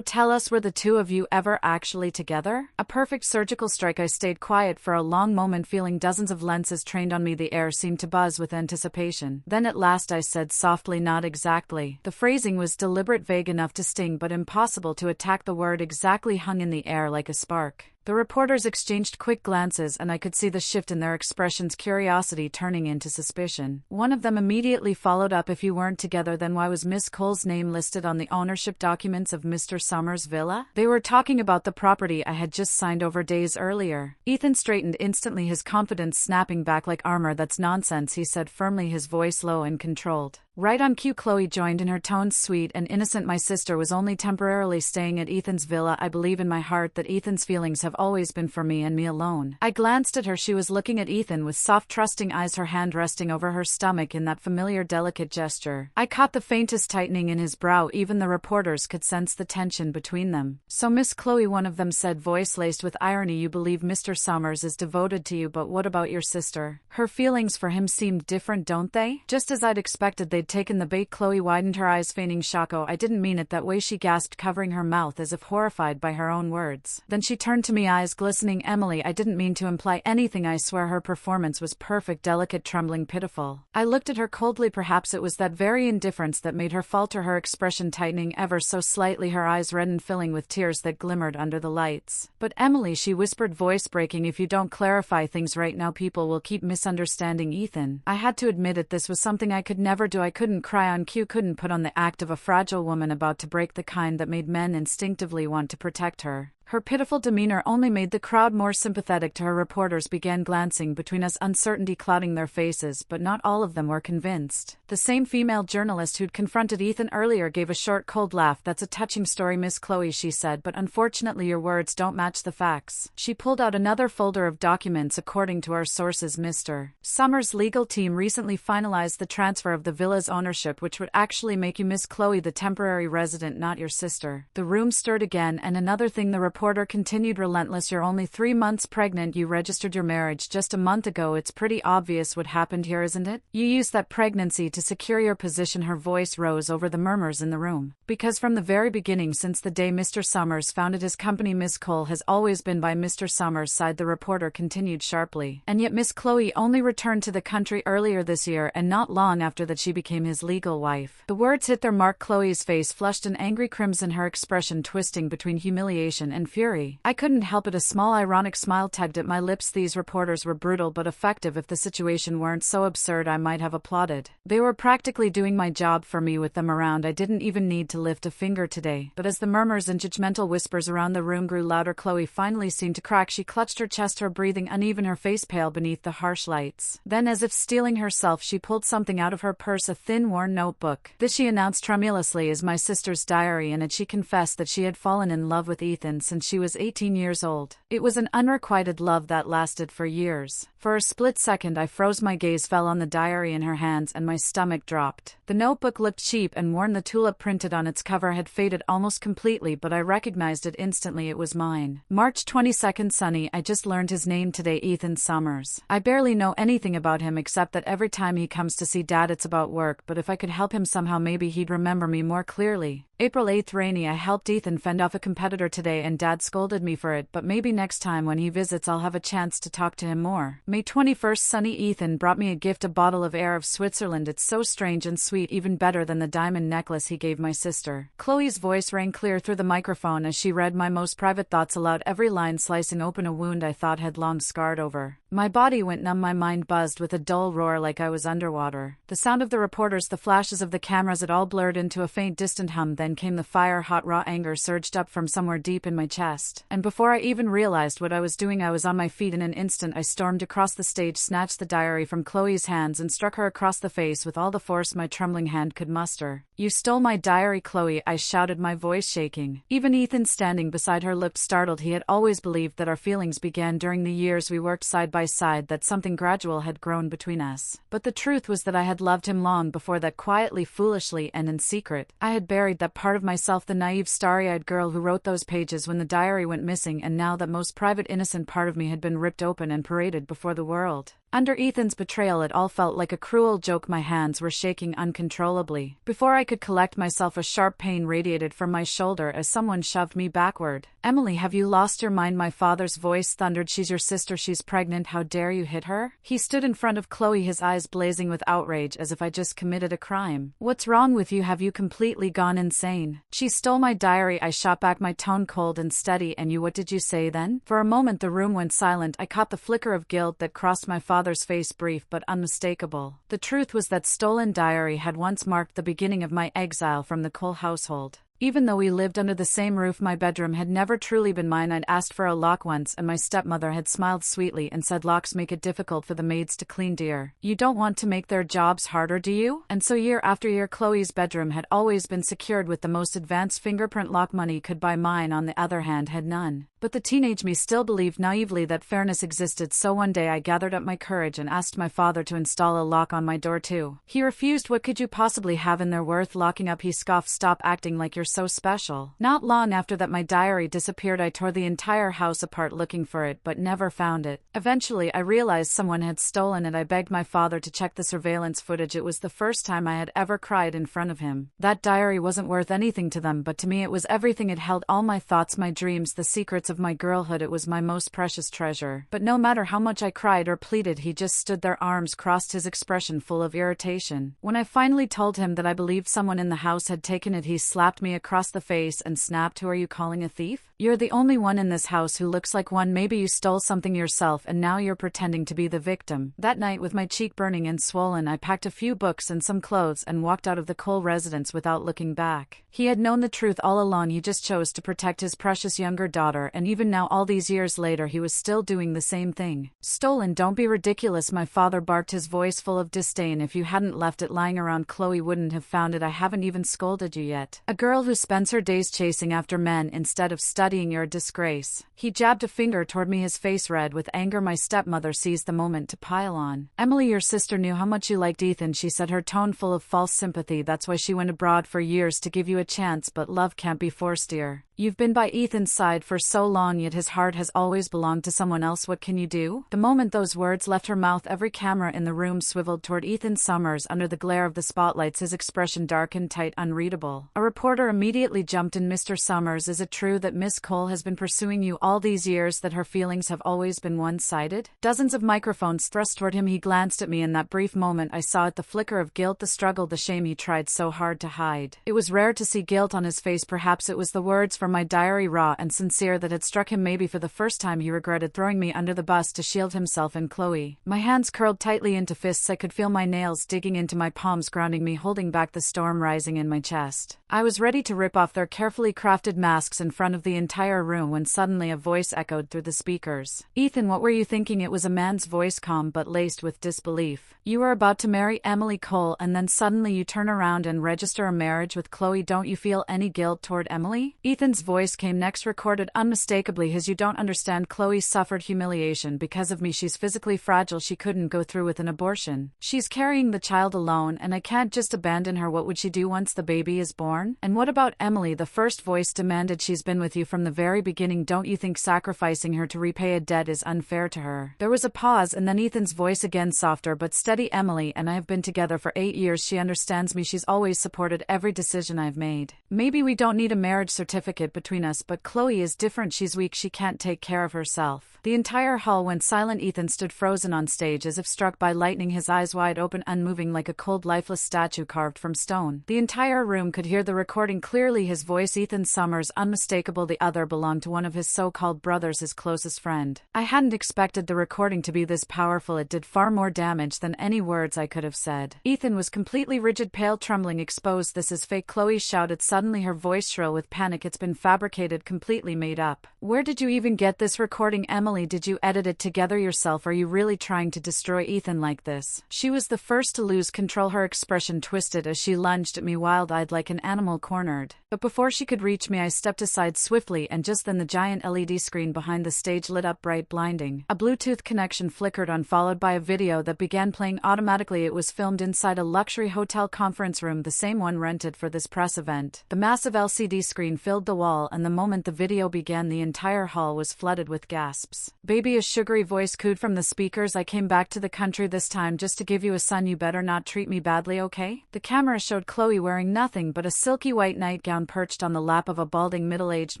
tell us, were the two of you ever actually together?" A perfect surgical strike. I stayed quiet for a long moment, feeling dozens of lenses trained on me. The air seemed to buzz with anticipation. Then at last I said softly, "Not exactly." The phrasing was deliberate, vague enough to sting, but impossible to attack. The word "exactly" hung in the air like a spark. The reporters exchanged quick glances, and I could see the shift in their expressions, curiosity turning into suspicion. One of them immediately followed up, "If you weren't together, then why was Miss Cole's name listed on the ownership documents of Mr. Summers' villa?" They were talking about the property I had just signed over days earlier. Ethan straightened instantly, his confidence snapping back like armor. "That's nonsense," he said firmly, his voice low and controlled. "Right on cue," Chloe joined in, her tones sweet and innocent. "My sister was only temporarily staying at Ethan's villa. I believe in my heart that Ethan's feelings have always been for me and me alone." I glanced at her. She was looking at Ethan with soft, trusting eyes, her hand resting over her stomach in that familiar, delicate gesture. I caught the faintest tightening in his brow. Even the reporters could sense the tension between them. "So Miss Chloe," one of them said, voice laced with irony, "you believe Mr. Summers is devoted to you, but what about your sister? Her feelings for him seemed different, don't they?" Just as I'd expected, they'd taken the bait. Chloe widened her eyes, feigning shock. "Oh, I didn't mean it that way," she gasped, covering her mouth as if horrified by her own words. Then she turned to me, eyes glistening. "Emily, I didn't mean to imply anything. I swear her performance was perfect." Delicate, trembling, pitiful. I looked at her coldly. Perhaps it was that very indifference that made her falter, her expression tightening ever so slightly, her eyes reddened, filling with tears that glimmered under the lights. "But Emily," she whispered, voice breaking, "if you don't clarify things right now, people will keep misunderstanding Ethan." I had to admit it. This was something I could never do. I couldn't cry on cue, couldn't put on the act of a fragile woman about to break, the kind that made men instinctively want to protect her. Her pitiful demeanor only made the crowd more sympathetic to her. Reporters began glancing between us, uncertainty clouding their faces, but not all of them were convinced. The same female journalist who'd confronted Ethan earlier gave a short, cold laugh. "That's a touching story, Miss Chloe," she said, "but unfortunately your words don't match the facts." She pulled out another folder of documents. "According to our sources, Mr. Summers' legal team recently finalized the transfer of the villa's ownership, which would actually make you Miss Chloe the temporary resident, not your sister." The room stirred again. "And another thing," the reporter continued, relentless, "you're only 3 months pregnant. You registered your marriage just a month ago. It's pretty obvious what happened here, isn't it? You used that pregnancy to secure your position." Her voice rose over the murmurs in the room. "Because from the very beginning, since the day Mr. Summers founded his company, Miss Cole has always been by Mr. Summers' side," the reporter continued sharply. "And yet Miss Chloe only returned to the country earlier this year, and not long after that she became his legal wife." The words hit their mark. Chloe's face flushed an angry crimson, her expression twisting between humiliation and fury. I couldn't help it. A small ironic smile tugged at my lips. These reporters were brutal but effective. If the situation weren't so absurd, I might have applauded. They were practically doing my job for me. With them around, I didn't even need to lift a finger today. But as the murmurs and judgmental whispers around the room grew louder, Chloe finally seemed to crack. She clutched her chest, her breathing uneven, her face pale beneath the harsh lights. Then, as if steeling herself, she pulled something out of her purse, a thin, worn notebook. "This," she announced tremulously, "is my sister's diary. In it she confessed that she had fallen in love with Ethan since she was 18 years old. It was an unrequited love that lasted for years." For a split second I froze. My gaze fell on the diary in her hands and my stomach dropped. The notebook looked cheap and worn. The tulip printed on its cover had faded almost completely, but I recognized it instantly. It was mine. "March 22nd, Sunny. I just learned his name today, Ethan Summers. I barely know anything about him except that every time he comes to see Dad it's about work, but if I could help him somehow, maybe he'd remember me more clearly. April 8th, Rainy. I helped Ethan fend off a competitor today and Dad scolded me for it, but maybe next time when he visits I'll have a chance to talk to him more. May 21st, Sunny. Ethan brought me a gift, a bottle of air of Switzerland. It's so strange and sweet, even better than the diamond necklace he gave my sister." Chloe's voice rang clear through the microphone as she read my most private thoughts aloud, every line slicing open a wound I thought had long scarred over. My body went numb, my mind buzzed with a dull roar like I was underwater. The sound of the reporters, the flashes of the cameras, it all blurred into a faint distant hum. Then came the fire-hot raw anger surged up from somewhere deep in my chest. And before I even realized what I was doing, I was on my feet. In an instant I stormed across the stage, snatched the diary from Chloe's hands and struck her across the face with all the force my trembling hand could muster. "You stole my diary, Chloe," I shouted, my voice shaking. Even Ethan, standing beside her, looked startled. He had always believed that our feelings began during the years we worked side by side, that something gradual had grown between us. But the truth was that I had loved him long before that, quietly, foolishly, and in secret. I had buried that part of myself, the naive, starry-eyed girl who wrote those pages when the diary went missing, and now that most private, innocent part of me had been ripped open and paraded before the world. Under Ethan's betrayal, it all felt like a cruel joke. My hands were shaking uncontrollably. Before I could collect myself, a sharp pain radiated from my shoulder as someone shoved me backward. "Emily, have you lost your mind?" my father's voice thundered. "She's your sister. She's pregnant. How dare you hit her?" He stood in front of Chloe, his eyes blazing with outrage, as if I just committed a crime. "What's wrong with you? Have you completely gone insane?" "She stole my diary," I shot back, my tone cold and steady. "And you, what did you say then?" For a moment the room went silent. I caught the flicker of guilt that crossed my father's face, brief but unmistakable. The truth was that stolen diary had once marked the beginning of my exile from the Cole household. Even though we lived under the same roof, my bedroom had never truly been mine. I'd asked for a lock once, and my stepmother had smiled sweetly and said, "Locks make it difficult for the maids to clean, dear. You don't want to make their jobs harder, do you?" And so year after year, Chloe's bedroom had always been secured with the most advanced fingerprint lock money could buy. Mine, on the other hand, had none. But the teenage me still believed naively that fairness existed, so one day I gathered up my courage and asked my father to install a lock on my door too. He refused. "What could you possibly have in there worth locking up?" he scoffed. "Stop acting like you're so special." Not long after that, my diary disappeared. I tore the entire house apart looking for it, but never found it. Eventually I realized someone had stolen it. I begged my father to check the surveillance footage. It was the first time I had ever cried in front of him. That diary wasn't worth anything to them, but to me it was everything. It held all my thoughts, my dreams, the secrets of my girlhood. It was my most precious treasure. But no matter how much I cried or pleaded, he just stood there, arms crossed, his expression full of irritation. When I finally told him that I believed someone in the house had taken it, he slapped me across the face and snapped, "Who are you calling a thief? You're the only one in this house who looks like one. Maybe you stole something yourself and now you're pretending to be the victim." That night, with my cheek burning and swollen, I packed a few books and some clothes and walked out of the Cole residence without looking back. He had known the truth all along. He just chose to protect his precious younger daughter, and even now all these years later he was still doing the same thing. Stolen, don't be ridiculous, my father barked, his voice full of disdain. If you hadn't left it lying around, Chloe wouldn't have found it. I haven't even scolded you yet. A girl who spends her days chasing after men instead of studying, you're a disgrace. He jabbed a finger toward me, his face red with anger. My stepmother seized the moment to pile on. Emily, your sister knew how much you liked Ethan, she said, her tone full of false sympathy. That's why she went abroad for years, to give you a chance, but love can't be forced, dear. You've been by Ethan's side for so long, yet his heart has always belonged to someone else. What can you do? The moment those words left her mouth, every camera in the room swiveled toward Ethan Summers. Under the glare of the spotlights, his expression dark and tight, unreadable. A reporter immediately jumped in. Mr. Summers, is it true that Miss Cole has been pursuing you all these years, that her feelings have always been one-sided? Dozens of microphones thrust toward him. He glanced at me. In that brief moment I saw it, the flicker of guilt, the struggle, the shame he tried so hard to hide. It was rare to see guilt on his face. Perhaps it was the words from my diary, raw and sincere, that had struck him. Maybe for the first time he regretted throwing me under the bus to shield himself and Chloe. My hands curled tightly into fists. I could feel my nails digging into my palms, grounding me, holding back the storm rising in my chest. I was ready to rip off their carefully crafted masks in front of the entire room when suddenly a voice echoed through the speakers. Ethan, what were you thinking? It was a man's voice, calm but laced with disbelief. You are about to marry Emily Cole, and then suddenly you turn around and register a marriage with Chloe. Don't you feel any guilt toward Emily? Ethan's voice came next, recorded unmistakably his, you don't understand. Chloe suffered humiliation because of me. She's physically fragile. She couldn't go through with an abortion. She's carrying the child alone, and I can't just abandon her. What would she do once the baby is born? And what about Emily? The first voice demanded. She's been with you from the very beginning. Don't you think sacrificing her to repay a debt is unfair to her? There was a pause, and then Ethan's voice again, softer but steady. Emily and I have been together for 8 years. She understands me. She's always supported every decision I've made. Maybe we don't need a marriage certificate between us, but Chloe is different. She's weak. She can't take care of herself. The entire hall went silent. Ethan stood frozen on stage as if struck by lightning, his eyes wide open, unmoving like a cold, lifeless statue carved from stone. The entire room could hear the recording clearly. His voice, Ethan Summers, unmistakable. The other belonged to one of his so-called brothers, his closest friend. I hadn't expected the recording to be this powerful. It did far more damage than any words I could have said. Ethan was completely rigid, pale, trembling, exposed. This is fake, Chloe shouted, suddenly her voice shrill with panic. It's been fabricated, completely made up. Where did you even get this recording? Emily, did you edit it together yourself? Are you really trying to destroy Ethan like this? She was the first to lose control, her expression twisted as she lunged at me, wild-eyed like an animal cornered. But before she could reach me, I stepped aside swiftly, and just then the giant LED screen behind the stage lit up bright, blinding. A Bluetooth connection flickered on, followed by a video that began playing automatically. It was filmed inside a luxury hotel conference room, the same one rented for this press event. The massive LCD screen filled the wall, and the moment the video began, the entire hall was flooded with gasps. Baby, a sugary voice cooed from the speakers. I came back to the country this time just to give you a son. You better not treat me badly, okay? The camera showed Chloe wearing nothing but a silky white nightgown, perched on the lap of a balding middle-aged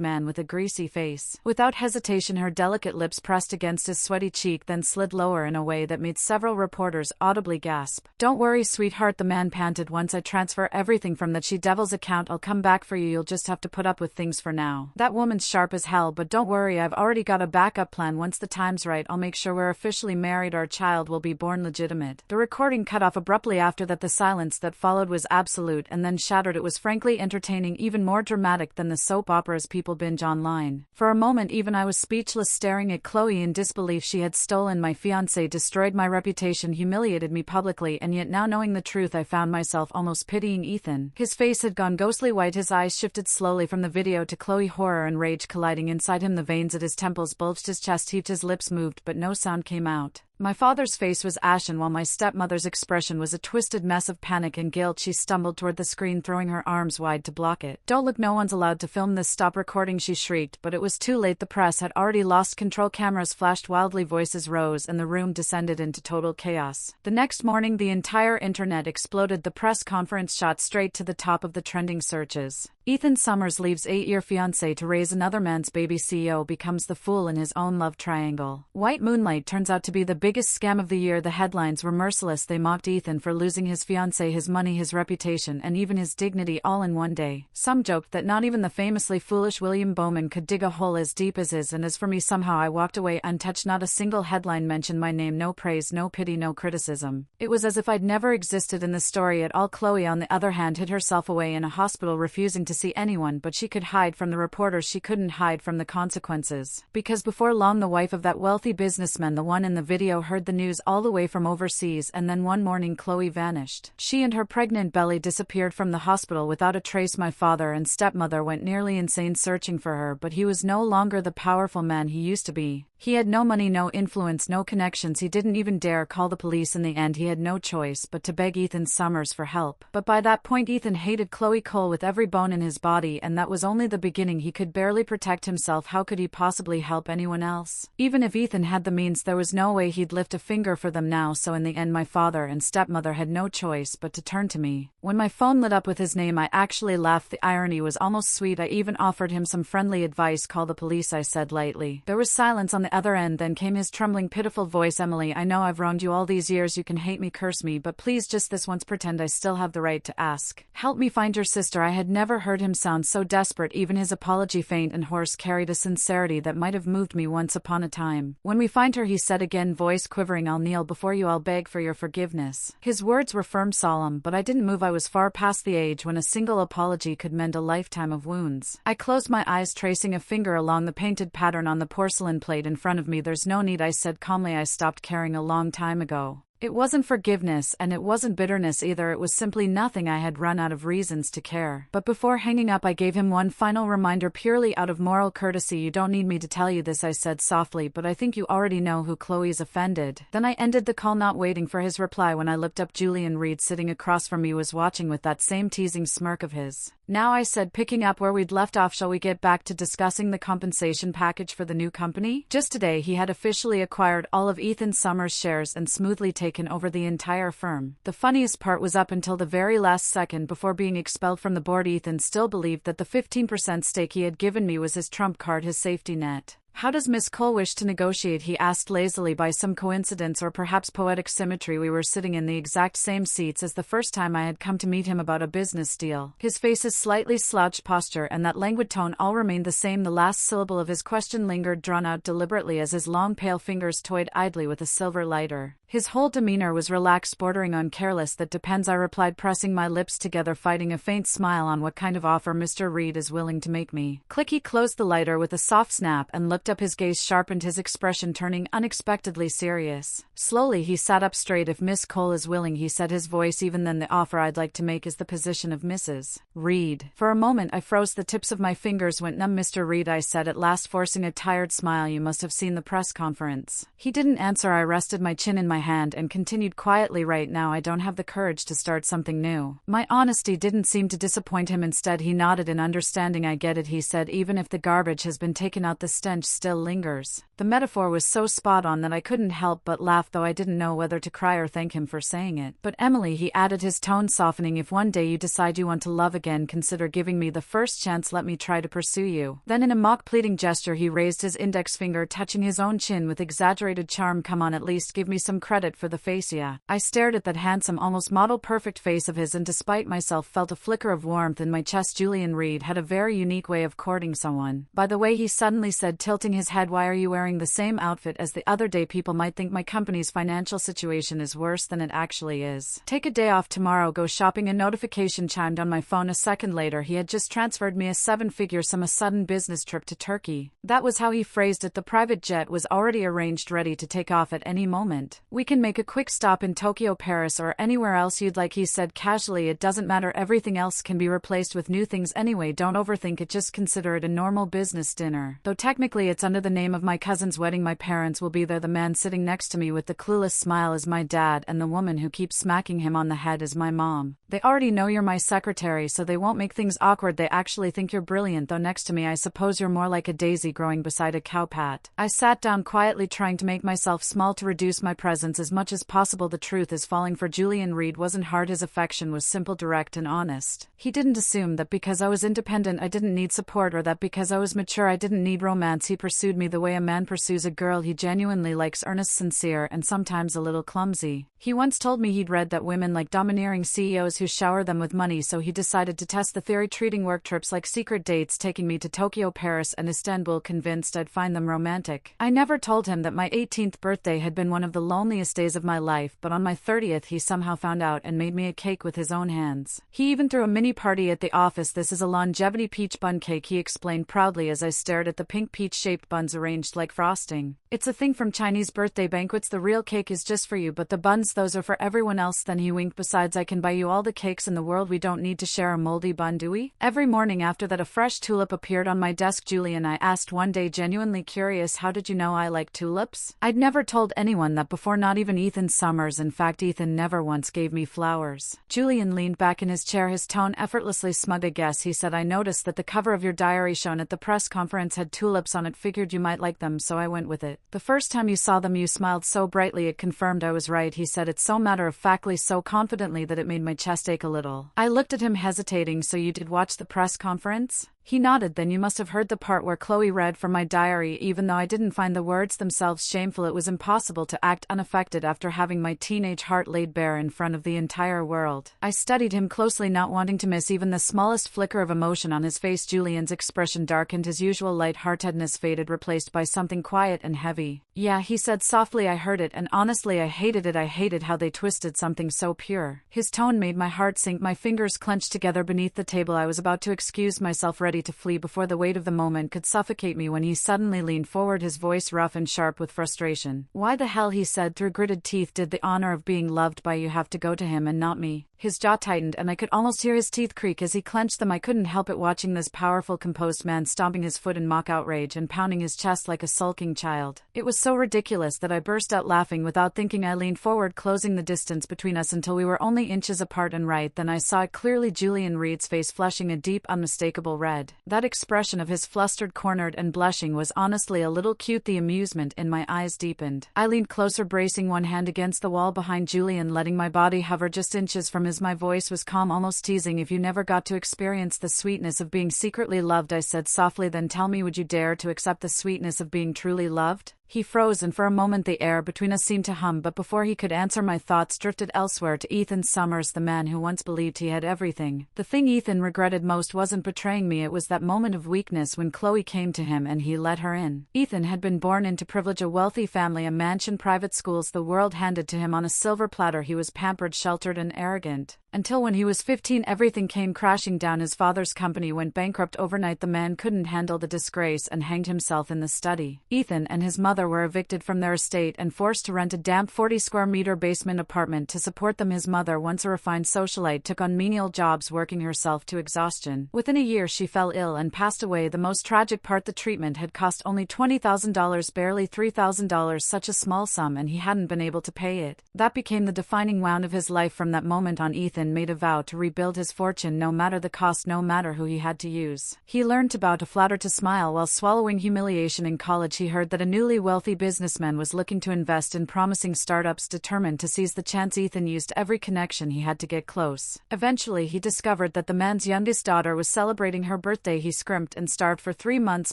man with a greasy face. Without hesitation, her delicate lips pressed against his sweaty cheek, then slid lower in a way that made several reporters audibly gasp. Don't worry, sweetheart, the man panted. Once I transfer everything from that she-devil's account, I'll come back for you. You'll just have to put up with things for now. That woman's sharp as hell, but don't worry, I've already got a backup plan. Once the time's right, I'll make sure we're officially married. Our child will be born legitimate. The recording cut off abruptly after that. The silence that followed was absolute and then shattered. It was frankly entertaining, even more dramatic than the soap operas people binge online. For a moment even I was speechless, staring at Chloe in disbelief. She had stolen my fiancé, destroyed my reputation, humiliated me publicly, and yet now, knowing the truth, I found myself almost pitying Ethan. His face had gone ghostly white, his eyes shifted slowly from the video to Chloe, horror and rage colliding inside him. The veins at his temples bulged, his chest heaved, his lips moved, but no sound came out. My father's face was ashen, while my stepmother's expression was a twisted mess of panic and guilt. She stumbled toward the screen, throwing her arms wide to block it. Don't look, no one's allowed to film this. Stop recording, she shrieked, but it was too late. The press had already lost control. Cameras flashed wildly, voices rose, and the room descended into total chaos. The next morning, the entire internet exploded. The press conference shot straight to the top of the trending searches. Ethan Summers leaves 8-year fiancé to raise another man's baby. CEO becomes the fool in his own love triangle. White moonlight turns out to be the biggest scam of the year. The headlines were merciless. They mocked Ethan for losing his fiancée, his money, his reputation, and even his dignity all in one day. Some joked that not even the famously foolish William Bowman could dig a hole as deep as his, and as for me, somehow I walked away untouched. Not a single headline mentioned my name, no praise, no pity, no criticism. It was as if I'd never existed in the story at all. Chloe, on the other hand, hid herself away in a hospital, refusing to see anyone, but she could hide from the reporters. She couldn't hide from the consequences. Because before long, the wife of that wealthy businessman, the one in the video, heard the news all the way from overseas, and then one morning Chloe vanished. She and her pregnant belly disappeared from the hospital without a trace. My father and stepmother went nearly insane searching for her, but he was no longer the powerful man he used to be. He had no money, no influence, no connections. He didn't even dare call the police. In the end, he had no choice but to beg Ethan Summers for help. But by that point, Ethan hated Chloe Cole with every bone in his body, and that was only the beginning. He could barely protect himself. How could he possibly help anyone else? Even if Ethan had the means, there was no way he'd lift a finger for them now. So in the end, my father and stepmother had no choice but to turn to me. When my phone lit up with his name, I actually laughed. The irony was almost sweet. I even offered him some friendly advice. Call the police, I said lightly. There was silence on the other end. Then came his trembling, pitiful voice. Emily, I know I've wronged you all these years. You can hate me, curse me, but please just this once pretend I still have the right to ask. Help me find your sister. I had never heard him sound so desperate. Even his apology, faint and hoarse, carried a sincerity that might have moved me once upon a time. When we find her, he said again, voice quivering, I'll kneel before you. I'll beg for your forgiveness. His words were firm, solemn, but I didn't move. I was far past the age when a single apology could mend a lifetime of wounds. I closed my eyes, tracing a finger along the painted pattern on the porcelain plate in front of me. There's no need, I said calmly. I stopped caring a long time ago. It wasn't forgiveness, and it wasn't bitterness either. It was simply nothing. I had run out of reasons to care. But before hanging up, I gave him one final reminder, purely out of moral courtesy. You don't need me to tell you this, I said softly, but I think you already know who Chloe's offended. Then I ended the call, not waiting for his reply. When I looked up, Julian Reed, sitting across from me, was watching with that same teasing smirk of his. Now, I said, picking up where we'd left off, shall we get back to discussing the compensation package for the new company? Just today, he had officially acquired all of Ethan Summers' shares and smoothly taken over the entire firm. The funniest part was, up until the very last second before being expelled from the board, Ethan still believed that the 15% stake he had given me was his trump card, his safety net. How does Miss Cole wish to negotiate? He asked lazily. By some coincidence or perhaps poetic symmetry, we were sitting in the exact same seats as the first time I had come to meet him about a business deal. His face's slightly slouched posture and that languid tone all remained the same. The last syllable of his question lingered, drawn out deliberately, as his long pale fingers toyed idly with a silver lighter. His whole demeanor was relaxed, bordering on careless. That depends, I replied, pressing my lips together, fighting a faint smile. On what kind of offer Mr. Reed is willing to make me? Click. He closed the lighter with a soft snap and looked up. His gaze sharpened, his expression turning unexpectedly serious. Slowly he sat up straight. If Miss Cole is willing, he said, his voice even then, the offer I'd like to make is the position of Mrs. Reed. For a moment I froze. The tips of my fingers went numb. Mr. Reed, I said at last, forcing a tired smile, you must have seen the press conference. He didn't answer. I rested my chin in my hand and continued quietly, right now I don't have the courage to start something new. My honesty didn't seem to disappoint him. Instead, he nodded in understanding. I get it, he said, even if the garbage has been taken out, the stench still lingers. The metaphor was so spot on that I couldn't help but laugh, though I didn't know whether to cry or thank him for saying it. But Emily, he added, his tone softening, if one day you decide you want to love again, consider giving me the first chance. Let me try to pursue you. Then in a mock pleading gesture he raised his index finger, touching his own chin with exaggerated charm. Come on, at least give me some credit for the face. Yeah. I stared at that handsome, almost model-perfect face of his, and despite myself felt a flicker of warmth in my chest. Julian Reed had a very unique way of courting someone. By the way, he suddenly said, tilting his head, why are you wearing the same outfit as the other day? People might think my company's financial situation is worse than it actually is. Take a day off tomorrow, go shopping. A notification chimed on my phone. A second later he had just transferred me a seven-figure sum, a sudden business trip to Turkey. That was how he phrased it. The private jet was already arranged, ready to take off at any moment. We can make a quick stop in Tokyo, Paris, or anywhere else you'd like, he said casually. It doesn't matter, everything else can be replaced with new things anyway. Don't overthink it, just consider it a normal business dinner. Though technically it's under the name of my cousin's wedding. My parents will be there. The man sitting next to me with the clueless smile is my dad, and the woman who keeps smacking him on the head is my mom. They already know you're my secretary, so they won't make things awkward. They actually think you're brilliant, though next to me I suppose you're more like a daisy growing beside a cowpat. I sat down quietly, trying to make myself small to reduce my presence as much as possible. The truth is, falling for Julian Reed wasn't hard. His affection was simple, direct, and honest. He didn't assume that because I was independent I didn't need support, or that because I was mature I didn't need romance. He pursued me the way a man pursues a girl he genuinely likes, earnest, sincere, and sometimes a little clumsy. He once told me he'd read that women like domineering CEOs who shower them with money, so he decided to test the theory, treating work trips like secret dates, taking me to Tokyo, Paris, and Istanbul, convinced I'd find them romantic. I never told him that my 18th birthday had been one of the loneliest days of my life, but on my 30th he somehow found out and made me a cake with his own hands. He even threw a mini party at the office. "This is a longevity peach bun cake," he explained proudly as I stared at the pink peach-shaped buns arranged like frosting. "It's a thing from Chinese birthday banquets. The real cake is just for you, but the buns, those are for everyone else." Then he winked. "Besides, I can buy you all the cakes in the world. We don't need to share a moldy bun, do we?" Every morning after that, a fresh tulip appeared on my desk. "Julian," I asked one day, genuinely curious, "how did you know I like tulips?" I'd never told anyone that before, not even Ethan Summers. In fact, Ethan never once gave me flowers. Julian leaned back in his chair, his tone effortlessly smug. "I guess," he said, "I noticed that the cover of your diary shown at the press conference had tulips on it. Figured you might like them, so I went with it." "The first time you saw them you smiled so brightly it confirmed I was right," he said it so matter-of-factly, so confidently that it made my chest ache a little. I looked at him hesitating. "So you did watch the press conference?" He nodded. "Then you must have heard the part where Chloe read from my diary." Even though I didn't find the words themselves shameful, it was impossible to act unaffected after having my teenage heart laid bare in front of the entire world. I studied him closely, not wanting to miss even the smallest flicker of emotion on his face. Julian's expression darkened, his usual light-heartedness faded, replaced by something quiet and heavy. "Yeah," he said softly, "I heard it, and honestly I hated it. I hated how they twisted something so pure." His tone made my heart sink. My fingers clenched together beneath the table. I was about to excuse myself, ready to flee before the weight of the moment could suffocate me, when he suddenly leaned forward, his voice rough and sharp with frustration. "Why the hell," he said through gritted teeth, "did the honor of being loved by you have to go to him and not me?" His jaw tightened, and I could almost hear his teeth creak as he clenched them. I couldn't help it watching this powerful, composed man stomping his foot in mock outrage and pounding his chest like a sulking child. It was so ridiculous that I burst out laughing without thinking. I leaned forward, closing the distance between us until we were only inches apart, and right then I saw it clearly, Julian Reed's face flushing a deep, unmistakable red. That expression of his, flustered, cornered, and blushing, was honestly a little cute. The amusement in my eyes deepened. I leaned closer, bracing one hand against the wall behind Julian, letting my body hover just inches from his. My voice was calm, almost teasing. "If you never got to experience the sweetness of being secretly loved," I said softly, "then tell me, would you dare to accept the sweetness of being truly loved?" He froze, and for a moment the air between us seemed to hum, but before he could answer my thoughts drifted elsewhere, to Ethan Summers, the man who once believed he had everything. The thing Ethan regretted most wasn't betraying me, it was that moment of weakness when Chloe came to him and he let her in. Ethan had been born into privilege, a wealthy family, a mansion, private schools, the world handed to him on a silver platter. He was pampered, sheltered, and arrogant. Until when he was 15, everything came crashing down. His father's company went bankrupt overnight. The man couldn't handle the disgrace and hanged himself in the study. Ethan and his mother were evicted from their estate and forced to rent a damp 40-square-meter basement apartment to support them. His mother, once a refined socialite, took on menial jobs, working herself to exhaustion. Within a year she fell ill and passed away. The most tragic part, the treatment had cost only $20,000, barely $3,000, such a small sum, and he hadn't been able to pay it. That became the defining wound of his life. From that moment on, Ethan made a vow to rebuild his fortune, no matter the cost, no matter who he had to use. He learned to bow, to flatter, to smile while swallowing humiliation. In college he heard that a newly wealthy businessman was looking to invest in promising startups. Determined to seize the chance, Ethan used every connection he had to get close. Eventually he discovered that the man's youngest daughter was celebrating her birthday. He scrimped and starved for 3 months,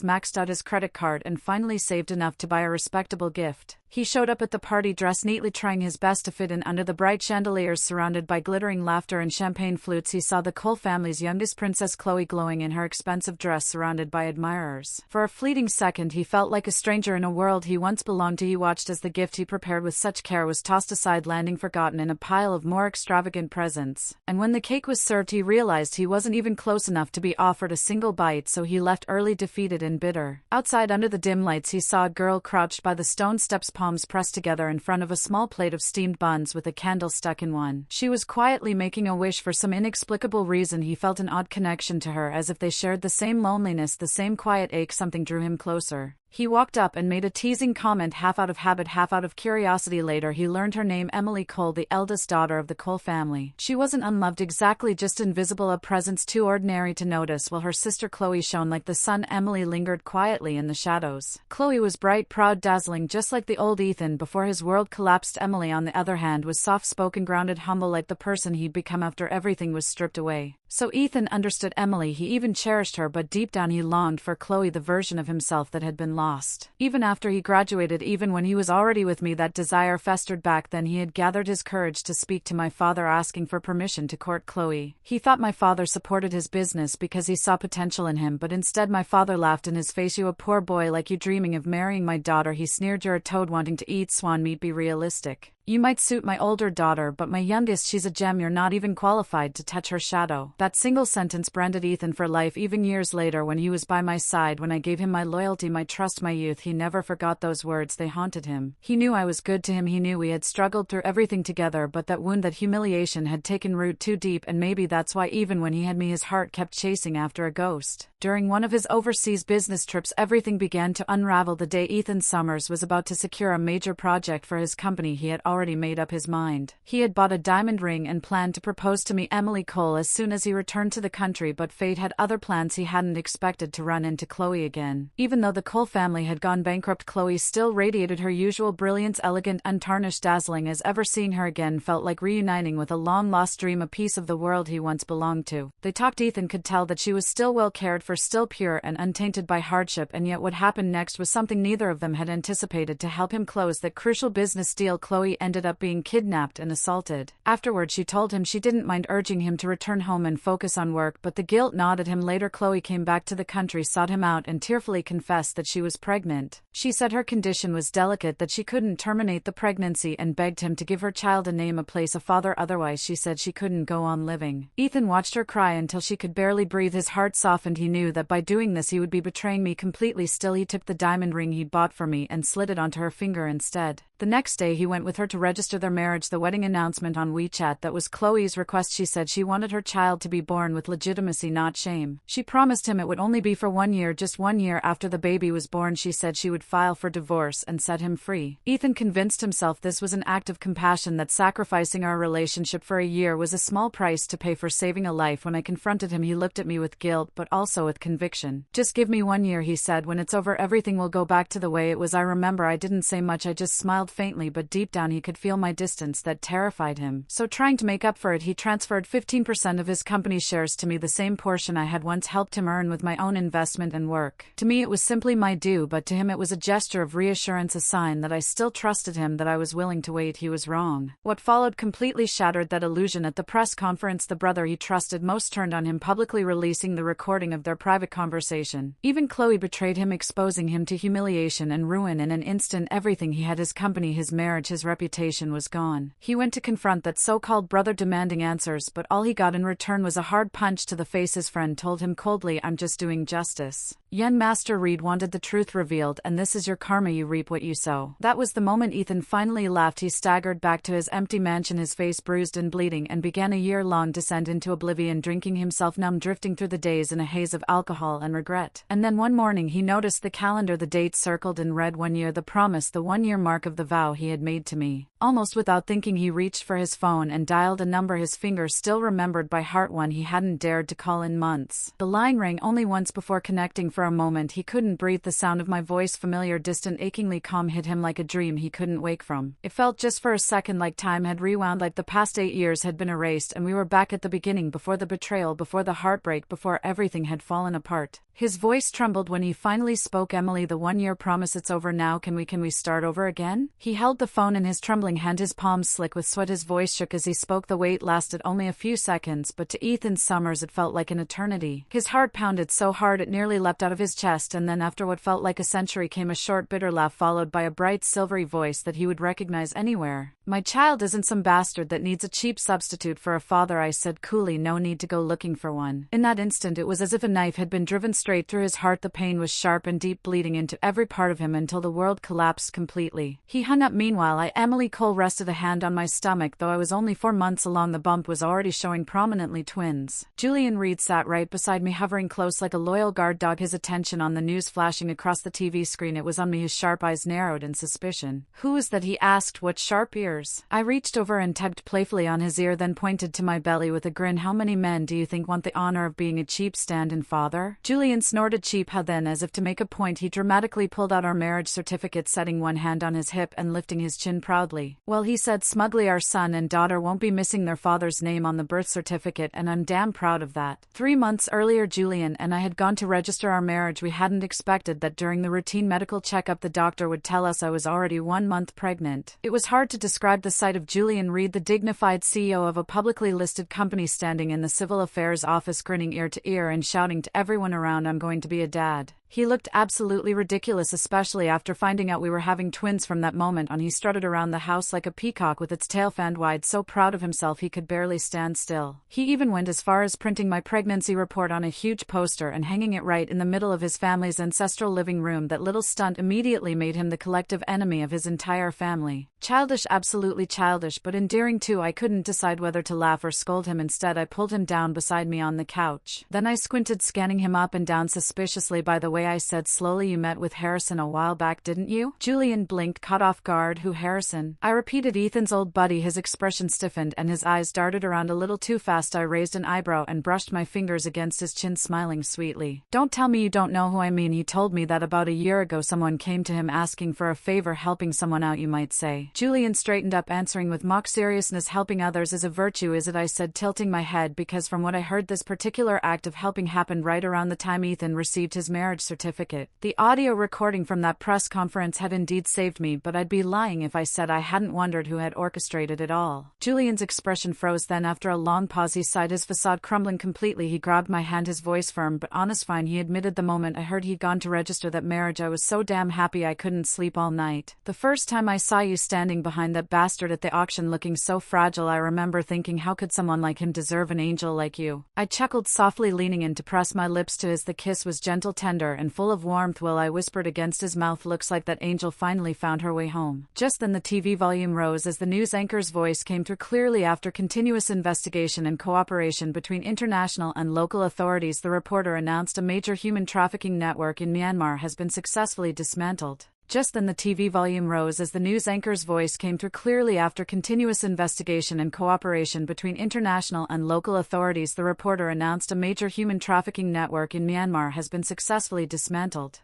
maxed out his credit card, and finally saved enough to buy a respectable gift. He showed up at the party dressed neatly, trying his best to fit in under the bright chandeliers. Surrounded by glittering laughter and champagne flutes, he saw the Cole family's youngest princess, Chloe, glowing in her expensive dress, surrounded by admirers. For a fleeting second he felt like a stranger in a world he once belonged to. He watched as the gift he prepared with such care was tossed aside, landing forgotten in a pile of more extravagant presents. And when the cake was served, he realized he wasn't even close enough to be offered a single bite, so he left early, defeated and bitter. Outside, under the dim lights, he saw a girl crouched by the stone steps, palms pressed together in front of a small plate of steamed buns with a candle stuck in one. She was quietly making a wish. For some inexplicable reason he felt an odd connection to her, as if they shared the same loneliness, the same quiet ache. Something drew him closer. He walked up and made a teasing comment, half out of habit, half out of curiosity. Later he learned her name, Emily Cole, the eldest daughter of the Cole family. She wasn't unloved exactly, just invisible, a presence too ordinary to notice. While her sister Chloe shone like the sun, Emily lingered quietly in the shadows. Chloe was bright, proud, dazzling, just like the old Ethan before his world collapsed. Emily, on the other hand, was soft-spoken, grounded, humble, like the person he'd become after everything was stripped away. So Ethan understood Emily, he even cherished her, but deep down he longed for Chloe, the version of himself that had been been lost. Even after he graduated, even when he was already with me, that desire festered back then. He had gathered his courage to speak to my father asking for permission to court Chloe. He thought my father supported his business because he saw potential in him, but instead my father laughed in his face. "You a poor boy like you dreaming of marrying my daughter," he sneered. "You're a toad wanting to eat swan meat. Be realistic. You might suit my older daughter, but my youngest, she's a gem. You're not even qualified to touch her shadow." That single sentence branded Ethan for life. Even years later, when he was by my side, when I gave him my loyalty, my trust, my youth, he never forgot those words. They haunted him. He knew I was good to him. He knew we had struggled through everything together, but that wound, that humiliation, had taken root too deep, and maybe that's why even when he had me, his heart kept chasing after a ghost. During one of his overseas business trips, everything began to unravel. The day Ethan Summers was about to secure a major project for his company, he had already made up his mind. He had bought a diamond ring and planned to propose to me, Emily Cole, as soon as he returned to the country, but fate had other plans. He hadn't expected to run into Chloe again. Even though the Cole family had gone bankrupt, Chloe still radiated her usual brilliance, elegant, untarnished, dazzling as ever. Seeing her again felt like reuniting with a long-lost dream, a piece of the world he once belonged to. They talked. Ethan could tell that she was still well cared for, still pure and untainted by hardship, and yet what happened next was something neither of them had anticipated. To help him close that crucial business deal, Chloe ended up being kidnapped and assaulted. Afterward, she told him she didn't mind, urging him to return home and focus on work, but the guilt gnawed at him. Later, Chloe came back to the country, sought him out, and tearfully confessed that she was pregnant. She said her condition was delicate, that she couldn't terminate the pregnancy, and begged him to give her child a name, a place, a father, otherwise she said she couldn't go on living. Ethan watched her cry until she could barely breathe. His heart softened. He knew that by doing this he would be betraying me completely. Still, he took the diamond ring he'd bought for me and slid it onto her finger instead. The next day he went with her to register their marriage. The wedding announcement on WeChat, that was Chloe's request. She said she wanted her child to be born with legitimacy, not shame. She promised him it would only be for 1 year. Just 1 year after the baby was born, she said she would file for divorce and set him free. Ethan convinced himself this was an act of compassion, that sacrificing our relationship for a year was a small price to pay for saving a life. When I confronted him, he looked at me with guilt but also with conviction. "Just give me 1 year," he said. "When it's over, everything will go back to the way it was." I remember I didn't say much. I just smiled faintly, but deep down he could feel my distance. That terrified him. So, trying to make up for it, he transferred 15% of his company shares to me, the same portion I had once helped him earn with my own investment and work. To me it was simply my due, but to him it was a gesture of reassurance, a sign that I still trusted him, that I was willing to wait. He was wrong. What followed completely shattered that illusion. At the press conference, the brother he trusted most turned on him, publicly releasing the recording of their private conversation. Even Chloe betrayed him, exposing him to humiliation and ruin in an instant. Everything he had, his company, his marriage, his reputation, was gone. He went to confront that so-called brother, demanding answers, but all he got in return was a hard punch to the face. His friend told him coldly, "I'm just doing justice. Young Master Reed wanted the truth revealed, and this is your karma. You reap what you sow." That was the moment Ethan finally laughed. He staggered back to his empty mansion, his face bruised and bleeding, and began a year-long descent into oblivion, drinking himself numb, drifting through the days in a haze of alcohol and regret. And then one morning he noticed the calendar, the date circled in red. 1 year, the promise, the 1-year mark of the vow he had made to me. Almost without thinking, he reached for his phone and dialed a number his fingers still remembered by heart, one he hadn't dared to call in months. The line rang only once before connecting. For a moment he couldn't breathe. The sound of my voice, familiar, distant, achingly calm, hit him like a dream he couldn't wake from. It felt just for a second like time had rewound, like the past 8 years had been erased, and we were back at the beginning, before the betrayal, before the heartbreak, before everything had fallen apart. His voice trembled when he finally spoke. "Emily, the 1-year promise, it's over now. Can we start over again?" He held the phone in his trembling hand, his palms slick with sweat. His voice shook as he spoke. The wait lasted only a few seconds, but to Ethan Summers it felt like an eternity. His heart pounded so hard it nearly leapt out of his chest, and then after what felt like a century came a short, bitter laugh, followed by a bright, silvery voice that he would recognize anywhere. "My child isn't some bastard that needs a cheap substitute for a father," I said coolly. "No need to go looking for one." In that instant it was as if a knife had been driven straight through his heart. The pain was sharp and deep, bleeding into every part of him until the world collapsed completely. He hung up. Meanwhile, Emily Cole rested a hand on my stomach. Though I was only 4 months along, the bump was already showing prominently. Twins. Julian Reed sat right beside me, hovering close like a loyal guard dog, his attention on the news flashing across the TV screen. It was on me. His sharp eyes narrowed in suspicion. "Who is that?" he asked. "What sharp ears?" I reached over and tugged playfully on his ear, then pointed to my belly with a grin. "How many men do you think want the honor of being a cheap stand-in father?" Julian Julian snorted cheap how then, as if to make a point, he dramatically pulled out our marriage certificate, setting one hand on his hip and lifting his chin proudly. Well, he said smugly, our son and daughter won't be missing their father's name on the birth certificate, and I'm damn proud of that. 3 months earlier, Julian and I had gone to register our marriage. We hadn't expected that during the routine medical checkup the doctor would tell us I was already 1 month pregnant. It was hard to describe the sight of Julian Reed, the dignified CEO of a publicly listed company, standing in the civil affairs office, grinning ear to ear and shouting to everyone around, I'm going to be a dad. He looked absolutely ridiculous, especially after finding out we were having twins. From that moment on, he strutted around the house like a peacock with its tail fanned wide, so proud of himself he could barely stand still. He even went as far as printing my pregnancy report on a huge poster and hanging it right in the middle of his family's ancestral living room. That little stunt immediately made him the collective enemy of his entire family. Childish, absolutely childish, but endearing too. I couldn't decide whether to laugh or scold him. Instead, I pulled him down beside me on the couch. Then I squinted, scanning him up and down suspiciously. By the way, I said slowly, you met with Harrison a while back, didn't you? Julian blinked, caught off guard. Who, Harrison? I repeated. Ethan's old buddy. His expression stiffened and his eyes darted around a little too fast. I raised an eyebrow and brushed my fingers against his chin, smiling sweetly. Don't tell me you don't know who I mean. He told me that about a year ago someone came to him asking for a favor, helping someone out, you might say. Julian straightened up, answering with mock seriousness. Helping others is a virtue, is it? I said, tilting my head, because from what I heard this particular act of helping happened right around the time Ethan received his marriage certificate. The audio recording from that press conference had indeed saved me, but I'd be lying if I said I hadn't wondered who had orchestrated it all. Julian's expression froze. Then after a long pause he sighed, his facade crumbling completely. He grabbed my hand, his voice firm but honest. Fine, he admitted. The moment I heard he'd gone to register that marriage, I was so damn happy I couldn't sleep all night. The first time I saw you standing behind that bastard at the auction looking so fragile, I remember thinking, how could someone like him deserve an angel like you? I chuckled softly, leaning in to press my lips to his. The kiss was gentle, tender, and full of warmth. Well, I whispered against his mouth, looks like that angel finally found her way home. Just then the TV volume rose as the news anchor's voice came through clearly. After continuous investigation and cooperation between international and local authorities, the reporter announced, a major human trafficking network in Myanmar has been successfully dismantled. Just then the TV volume rose as the news anchor's voice came through clearly. After continuous investigation and cooperation between international and local authorities, the reporter announced, a major human trafficking network in Myanmar has been successfully dismantled.